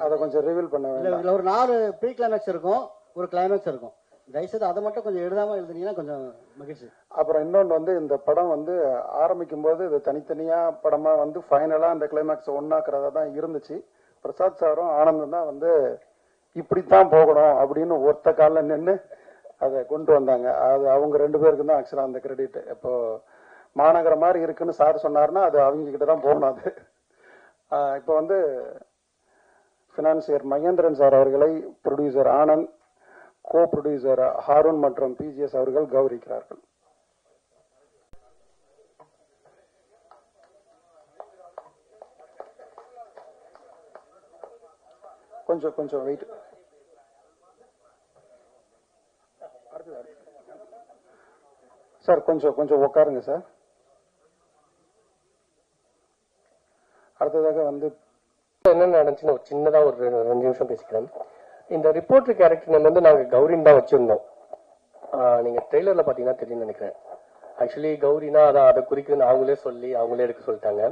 அதை கொஞ்சம் ரிவீல் பண்ண வேண்டாம். இதுல ஒரு 4 ப்ரீ கிளைமேக்ஸ் இருக்கும், ஒரு கிளைமேக்ஸ் இருக்கும். தயவுசெய்து அதை மட்டும் கொஞ்சம் எழுதாம எழுதுனீங்கன்னா கொஞ்சம் மகிழ்ச்சி. அப்புறம் இன்னொன்று வந்து இந்த படம் வந்து ஆரம்பிக்கும் போது இது தனித்தனியா படமா வந்து ஃபைனலா அந்த கிளைமேக்ஸ் ஒன்னாக்குறதா தான் இருந்துச்சு. பிரசாத் சாரும் ஆனந்தம் தான் வந்து இப்படித்தான் போகணும் அப்படின்னு ஒத்த கால நின்று அதை கொண்டு வந்தாங்க. அது அவங்க 2 பேருக்கு தான் ஆக்சுவலா அந்த கிரெடிட். இப்போ மாநகர மாதிரி இருக்குன்னு சார் சொன்னார்னா அது அவங்க கிட்ட தான் போகணும். அது இப்போ வந்து பினான்சியர் மகேந்திரன் சார் அவர்களை producer Anand, co producer Haroon மற்றும் பிஜிஎஸ் அவர்கள் கௌரவிக்கிறார்கள். கொஞ்சம் வெயிட். சார் கொஞ்சம் உட்காருங்க சார். அடுத்ததாக வந்து என்ன நடந்துச்சுன்னு ஒரு சின்னதா ஒரு 2 நிமிஷம் பேசிக்கிறேன். இந்த ரிப்போர்ட்டர் கேரக்டர் நேம் வந்து நாங்க கௌரின்னு தான் வச்சிருந்தோம். நீங்க ட்ரெய்லர்ல பாத்தீங்கன்னா தெரியும் நினைக்கிறேன். ஆக்சுவலி கௌரினா அதை குறிக்குதுன்னு அவங்களே எடுக்க சொல்லிட்டாங்க.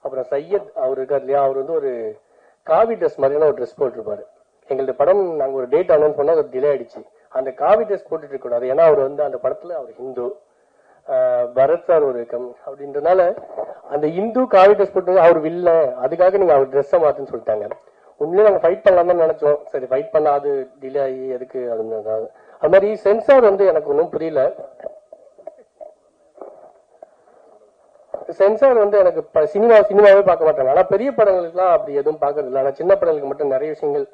அப்புறம் சையத் அவர் இருக்கார் இல்லையா, அவர் வந்து ஒரு காவி ட்ரெஸ் மாதிரியான ஒரு ட்ரெஸ் போட்டுருப்பாரு. எங்களது படம் நாங்க ஒரு டேட் அனௌன்ஸ் பண்ணா அது டிலே ஆயிடுச்சு. அந்த காவி ட்ரெஸ் போட்டுட்டு இருக்க கூடாது, ஏன்னா அவர் வந்து அந்த படத்துல அவர் ஹிந்து, பரத் சார் ஒரு அப்படின்றதுனால அந்த இந்து காவி ட்ரெஸ் போட்டு அவர் வில்ல, அதுக்காக நீங்க அவர் ட்ரெஸ்ஸை மாத்துன்னு சொல்லிட்டாங்க. உண்மையிலே நாங்க ஃபைட் பண்ணலாம் தான் நினைச்சோம். சரி ஃபைட் பண்ணா அது டிலே ஆகி எதுக்கு அது மாதிரி சென்சார் வந்து எனக்கு ஒன்றும் புரியல. சென்சார் வந்து எனக்கு சினிமாவே பார்க்க மாட்டாங்க. ஆனா பெரிய படங்களுக்குலாம் அப்படி எதுவும் பாக்குறது இல்லை. ஆனா சின்ன படங்களுக்கு மட்டும் நிறைய விஷயங்கள்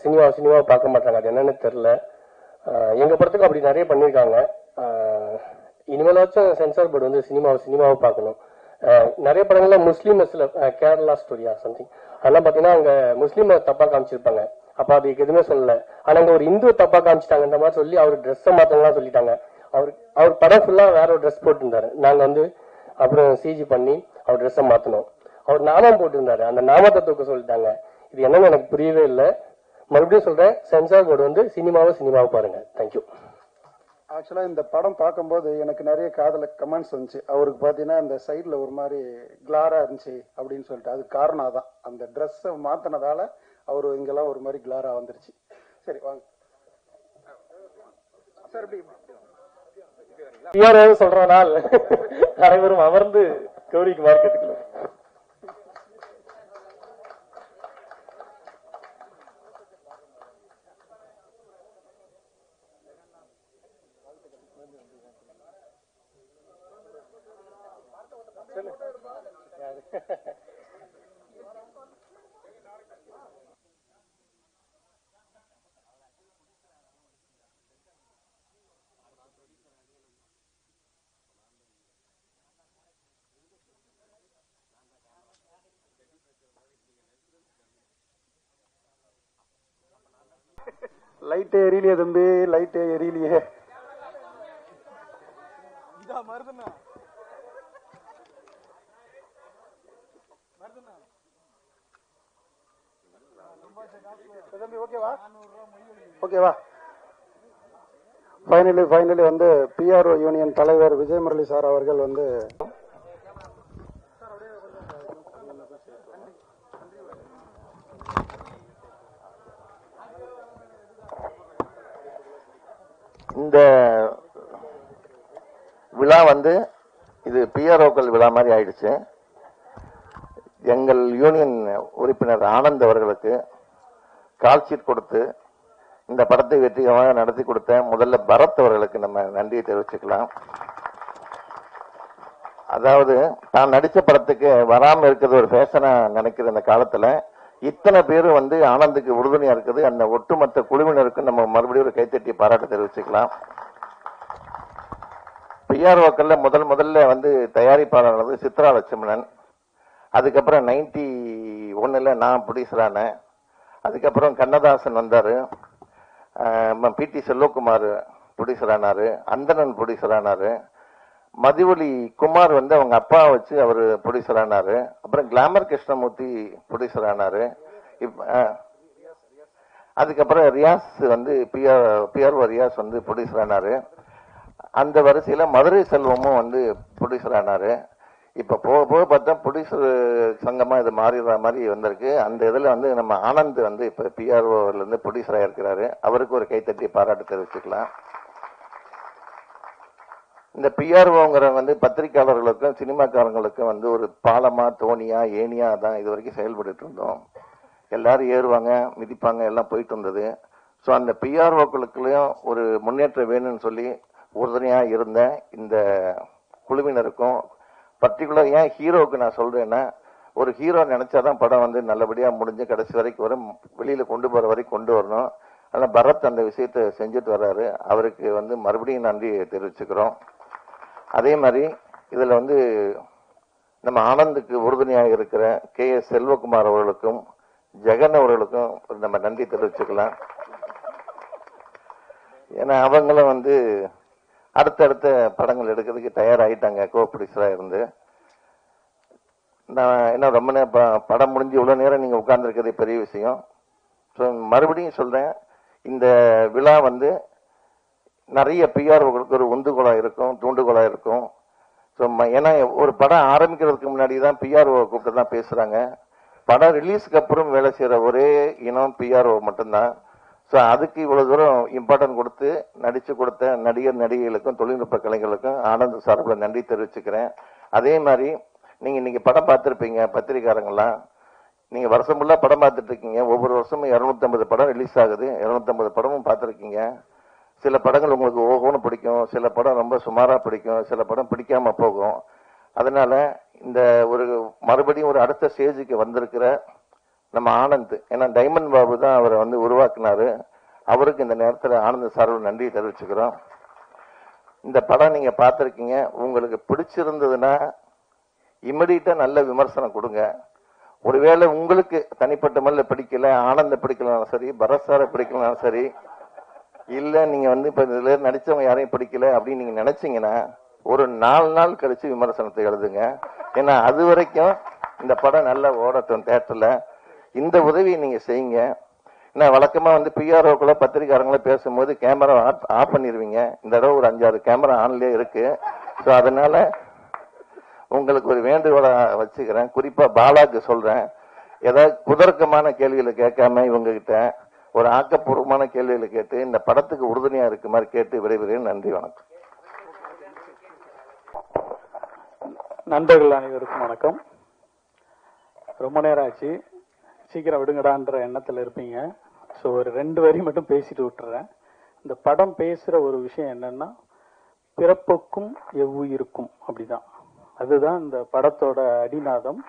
சினிமாவை பார்க்க மாட்டாங்க. அது என்னன்னு தெரியல. எங்க படத்துக்கு அப்படி நிறைய பண்ணிருக்காங்க. இனிமேலாச்சும் சென்சார் போர்டு வந்து சினிமாவை பார்க்கணும். நிறைய படங்கள்ல முஸ்லீம் கேரளா ஸ்டோரியா சம்திங் அதெல்லாம் பாத்தீங்கன்னா அங்க முஸ்லீம் தப்பா காமிச்சிருப்பாங்க. அப்ப அதுக்கு எதுவுமே சொல்லல. ஆனா அங்க ஒரு இந்து தப்பா காமிச்சிட்டாங்கன்ற மாதிரி சொல்லி அவர் ட்ரெஸ் மாத்தலாம் சொல்லிட்டாங்க. அவர் படம் ஃபுல்லா வேற ஒரு ட்ரெஸ் போட்டு இருந்தாரு. நாங்க வந்து அப்புறம் சிஜி பண்ணி அவர் ட்ரெஸ்ஸை மாத்தணும். அவர் நாமம் போட்டு இருந்தாரு, அந்த நாமத்தை தூக்க சொல்லிட்டாங்க. இது என்னன்னு எனக்கு புரியவே இல்லை. மறுபடியும் சொல்றேன், சென்சார் போர்டு வந்து சினிமாவை பாருங்க. தேங்க்யூ. ஆக்சுவலாக இந்த படம் பார்க்கும்போது எனக்கு நிறைய காதல கமெண்ட்ஸ் வந்துச்சு. அவருக்கு பார்த்தீங்கன்னா இந்த சைடில் ஒரு மாதிரி கிளாராக இருந்துச்சு அப்படின்னு சொல்லிட்டு, அது காரணம் அதான், அந்த ட்ரெஸ்ஸை மாற்றினதால அவர் இங்கெல்லாம் ஒரு மாதிரி கிளாராக வந்துருச்சு. சரி வாங்க சார். இப்படி சொல்றனால் அனைவரும் அமர்ந்து கௌரிக்குமார் கேட்டுக்கலாம். லைட்டே எரியலையே தம்பி, லைட்டே எரியலையே. தம்பி ஓகேவா? ஓகேவா? ஃபைனலி வந்து பிஆர்ஓ யூனியன் தலைவர் விஜய் முரளி சார் அவர்கள் வந்து இந்த விழா வந்து இது பிஆர்ஓக்கள் விழா மாதிரி ஆயிடுச்சு. எங்கள் யூனியன் உறுப்பினர் ஆனந்த் அவர்களுக்கு கால்ஷீட் கொடுத்து இந்த படத்தை வெற்றிகரமாக நடத்தி கொடுத்த முதல்ல பரத் அவர்களுக்கு நம்ம நன்றியை தெரிவிச்சுக்கலாம். அதாவது தான் நடிச்ச படத்துக்கு வராம இருக்கிறது ஒரு ஃபேஷனா நினைக்கிற இந்த காலத்துல இத்தனை பேரும் வந்து ஆனந்துக்கு உறுதுணையா இருக்குது. அந்த ஒட்டுமொத்த குழுவினருக்கு நம்ம மறுபடியும் ஒரு கைத்தட்டி பாராட்டு தெரிவிச்சுக்கலாம். பிஆர்ஓக்கள்ல முதல்ல வந்து தயாரிப்பாளர் சித்ரா லட்சுமணன், அதுக்கப்புறம் 91 நான் ப்ரொடியூசரானேன், அதுக்கப்புறம் கண்ணதாசன் வந்தாரு, பிடி செல்வகுமார் ப்ரொடியூசர் ஆனாரு, அந்தணன் ப்ரொடியூசர் ஆனாரு, மதிவொலி குமார் வந்து அவங்க அப்பா வச்சு அவர் ப்ரொடியூசர் ஆனாரு, அப்புறம் கிளாமர் கிருஷ்ணமூர்த்தி ப்ரொடியூசர் ஆனாரு, அதுக்கப்புறம் ரியாஸ் வந்து பிஆர்ஓ ரியாஸ் வந்து ப்ரொடியூசர் ஆனாரு. அந்த வரிசையில மதுரை செல்வமும் வந்து ப்ரொடியூசர் ஆனாரு. இப்ப போக போக பார்த்தா ப்ரொடியூசர் சங்கமா இது மாறிடுற மாதிரி வந்திருக்கு. அந்த இதுல வந்து நம்ம ஆனந்த் வந்து இப்ப பிஆர்ஓல இருந்து ப்ரொடியூசரா இருக்கிறாரு. அவருக்கு ஒரு கைத்தட்டி பாராட்டு தெரிவிச்சுக்கலாம். இந்த பிஆர்ஓங்கிறவங்க வந்து பத்திரிகையாளர்களுக்கும் சினிமாக்காரங்களுக்கும் வந்து ஒரு பாலமா தோணியா ஏனியா தான் இது வரைக்கும் செயல்பட்டு இருந்தோம். எல்லாரும் ஏறுவாங்க மிதிப்பாங்க எல்லாம் போயிட்டு இருந்தது. ஸோ அந்த பிஆர்ஓக்களுக்குள்ளயும் ஒரு முன்னேற்றம் வேணும்னு சொல்லி உறுதுணையா இருந்த இந்த குழுவினருக்கும் பர்டிகுலர் ஏன் ஹீரோவுக்கு நான் சொல்றேன்னா, ஒரு ஹீரோ நினைச்சாதான் படம் வந்து நல்லபடியா முடிஞ்சு கடைசி வரைக்கும் வரும், வெளியில கொண்டு போற வரைக்கும் கொண்டு வரணும். அதனால பரத் அந்த விஷயத்தை செஞ்சுட்டு வர்றாரு. அவருக்கு வந்து மறுபடியும் நன்றி தெரிவிச்சுக்கிறோம். அதே மாதிரி இதுல வந்து நம்ம ஆனந்துக்கு உறுதுணையாக இருக்கிற KS செல்வகுமார் அவர்களுக்கும் ஜெகன் அவர்களுக்கும் நம்ம நன்றி தெரிவிச்சுக்கலாம். ஏன்னா அவங்களும் வந்து அடுத்தடுத்த படங்கள் எடுக்கிறதுக்கு தயாராகிட்டாங்க கோ ப்ரொடியூசரா இருந்து. நான் என்ன ரொம்ப நேரம் படம் முடிஞ்சு இவ்வளவு நேரம் நீங்க உட்கார்ந்துருக்கிறது பெரிய விஷயம். ஸோ மறுபடியும் சொல்றேன், இந்த விழா வந்து நிறைய பிஆர்ஓக்களுக்கு ஒரு உந்துகோலா இருக்கும், தூண்டுகோலா இருக்கும். ஸோ ஏன்னா ஒரு படம் ஆரம்பிக்கிறதுக்கு முன்னாடி தான் பிஆர்ஓ கூப்பிட்டு தான் பேசுறாங்க. படம் ரிலீஸ்க்கு அப்புறம் வேலை செய்யற ஒரே இனம் பிஆர்ஓ மட்டும்தான். ஸோ அதுக்கு இவ்வளவு தூரம் இம்பார்ட்டன்ட் கொடுத்து நடிச்சு கொடுத்த நடிகர் நடிகைகளுக்கும் தொழில்நுட்ப கலைஞர்களுக்கும் ஆனந்த் சார்பில் நன்றி தெரிவிச்சுக்கிறேன். அதே மாதிரி நீங்க இன்னைக்கு படம் பார்த்துருப்பீங்க, பத்திரிகாரங்களாம் நீங்க வருஷம் ஃபுல்லா படம் பார்த்துட்டு இருக்கீங்க. ஒவ்வொரு வருஷமும் 250 படம் ரிலீஸ் ஆகுது. 250 படமும் பார்த்துருக்கீங்க. சில படங்கள் உங்களுக்கு ஓகோன்னு பிடிக்கும், சில படம் ரொம்ப சுமாரா பிடிக்கும், சில படம் பிடிக்காம போகும். அதனால இந்த ஒரு மறுபடியும் ஒரு அடுத்த ஸ்டேஜுக்கு வந்திருக்கிற நம்ம ஆனந்த், ஏன்னா டைமண்ட் பாபு தான் அவரை வந்து உருவாக்குனாரு. அவருக்கு இந்த நேரத்தில் ஆனந்த் சார்பில் நன்றி தெரிவிச்சுக்கிறோம். இந்த படம் நீங்க பார்த்துருக்கீங்க, உங்களுக்கு பிடிச்சிருந்ததுன்னா இமிடியட்டா நல்ல விமர்சனம் கொடுங்க. ஒருவேளை உங்களுக்கு தனிப்பட்ட முறையில் பிடிக்கல, ஆனந்த பிடிக்கலனாலும் சரி, பரத் சாரை பிடிக்கலனாலும் சரி, இல்ல நீங்க வந்து இப்ப இதுல நடிச்சவங்க யாரையும் பிடிக்கல அப்படின்னு நீங்க நினைச்சீங்கன்னா ஒரு 4 நாள் கழிச்சு விமர்சனத்தை எழுதுங்க. ஏன்னா அது வரைக்கும் இந்த படம் நல்லா ஓடட்டும் தியேட்டர்ல. இந்த உதவியை நீங்க செய்யுங்க. நான் வழக்கமா வந்து பிஆர்ஓக்குள்ள பத்திரிக்காரங்கள பேசும்போது கேமரா ஆஃப் பண்ணிடுவீங்க. இந்த தடவை ஒரு 5-6 கேமரா ஆன்லயே இருக்கு. ஸோ அதனால உங்களுக்கு ஒரு வேண்டுகோளை வச்சுக்கிறேன். குறிப்பா பாலாக்கு சொல்றேன், ஏதாவது குதர்க்கமான கேள்விகளை கேட்காம இவங்க கிட்ட ஒரு ஆக்கப்பூர்வமான கேள்விகளை கேட்டு இந்த படத்துக்கு உறுதுணையா இருக்குமாறு கேட்டு விடைபெறுகிறேன். நன்றி, வணக்கம். நண்பர்கள் அனைவருக்கும் வணக்கம். ரொம்ப நேரம் ஆச்சு, சீக்கிரம் விடுங்கடான்ற எண்ணத்தில் இருப்பீங்க. ஸோ ஒரு 2 வரி மட்டும் பேசிட்டு விட்டுறேன். இந்த படம் பேசுற ஒரு விஷயம் என்னன்னா, பிறப்புக்கும் எவ்வுயிருக்கும் அப்படிதான். அதுதான் இந்த படத்தோட அடிநாதம்.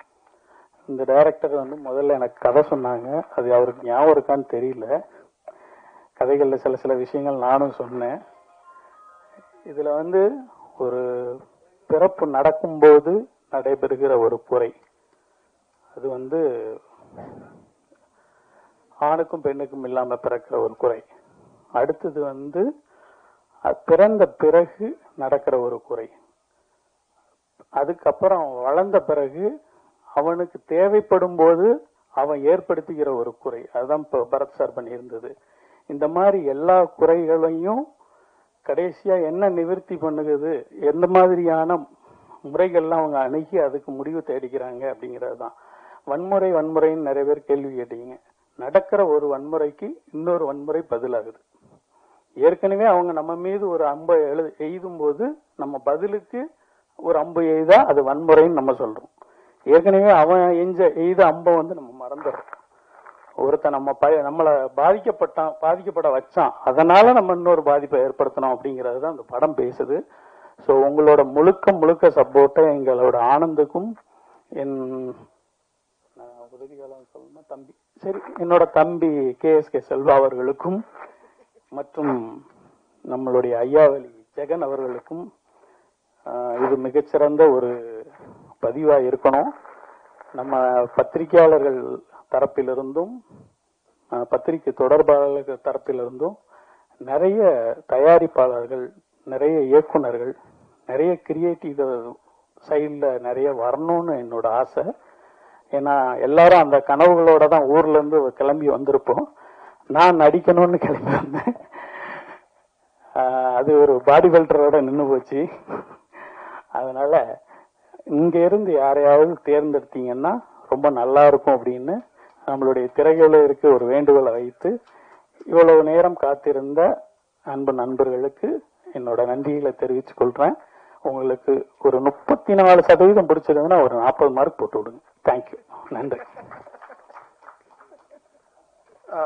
இந்த டைரக்டர் வந்து முதல்ல எனக்கு கதை சொன்னாங்க, அது அவருக்கு ஞாபகம் இருக்கான்னு தெரியல. கதைகள்ல சில விஷயங்கள் நானும் சொன்னேன். இதுல வந்து ஒரு பிறப்பு நடக்கும்போது நடைபெறுகிற ஒரு குறை, அது வந்து ஆணுக்கும் பெண்ணுக்கும் இல்லாம பிறக்கிற ஒரு குறை. அடுத்தது வந்து பிறந்த பிறகு நடக்கிற ஒரு குறை. அதுக்கப்புறம் வளர்ந்த பிறகு அவனுக்கு தேவைப்படும் போது அவன் ஏற்படுத்துகிற ஒரு குறை. அதுதான் இப்போ பரத் சார் பண்ணியிருந்தது. இந்த மாதிரி எல்லா குறைகளையும் கடைசியா என்ன நிவர்த்தி பண்ணுகிறது, எந்த மாதிரியான முறைகள்லாம் அவங்க அணுகி அதுக்கு முடிவு தேடிக்கிறாங்க அப்படிங்கிறது தான். வன்முறைன்னு நிறைய பேர் கேள்வி கேட்டீங்க. நடக்கிற ஒரு வன்முறைக்கு இன்னொரு வன்முறை பதிலாகுது. ஏற்கனவே அவங்க நம்ம மீது ஒரு அம்பை எய்தும் போது நம்ம பதிலுக்கு ஒரு அம்பு எய்தா அது வன்முறைன்னு நம்ம சொல்றோம். ஏற்கனவே அவன் எய்த அம்பை வந்து நம்ம மறந்துடுறோம். ஒருத்தன் நம்மளை பாதிக்கப்பட வச்சான், அதனால நம்ம இன்னொரு பாதிப்பை ஏற்படுத்தணும் அப்படிங்கிறது தான் அந்த படம் பேசுது. ஸோ உங்களோட முழுக்க சப்போர்ட்டை எங்களோட ஆனந்துக்கும் என் உதவிகாலம் சொல்லணும் தம்பி, சரி, என்னோட தம்பி KSK செல்வா அவர்களுக்கும் மற்றும் நம்மளுடைய ஐயாவளி ஜெகன் அவர்களுக்கும் இது மிகச்சிறந்த ஒரு பதிவா இருக்கணும். நம்ம பத்திரிகையாளர்கள் தரப்பிலிருந்தும் பத்திரிகை தொடர்பாளர்கள் தரப்பிலிருந்தும் நிறைய தயாரிப்பாளர்கள், நிறைய இயக்குனர்கள், நிறைய கிரியேட்டிவ் சைட்ல நிறைய வரணும்னு என்னோட ஆசை. ஏன்னா எல்லாரும் அந்த கனவுகளோட தான் ஊர்ல இருந்து கிளம்பி வந்திருப்போம். நான் நடிக்கணும்னு கிளம்பி வந்தேன். அது ஒரு பாடி பில்டரோட நின்று போச்சு. அதனால இங்க இருந்து யாரையாவது தேர்ந்தெடுத்தீங்கன்னா ரொம்ப நல்லா இருக்கும் அப்படின்னு நம்மளுடைய திரைகளுக்கு ஒரு வேண்டுகோளை வைத்து இவ்வளவு நேரம் காத்திருந்த அன்பு நண்பர்களுக்கு என்னோட நன்றிகளை தெரிவித்துக் கொள்றேன். உங்களுக்கு ஒரு 34% பிடிச்சிருந்ததுன்னா ஒரு 40 மார்க் போட்டு விடுங்க. தேங்க்யூ, நன்றி.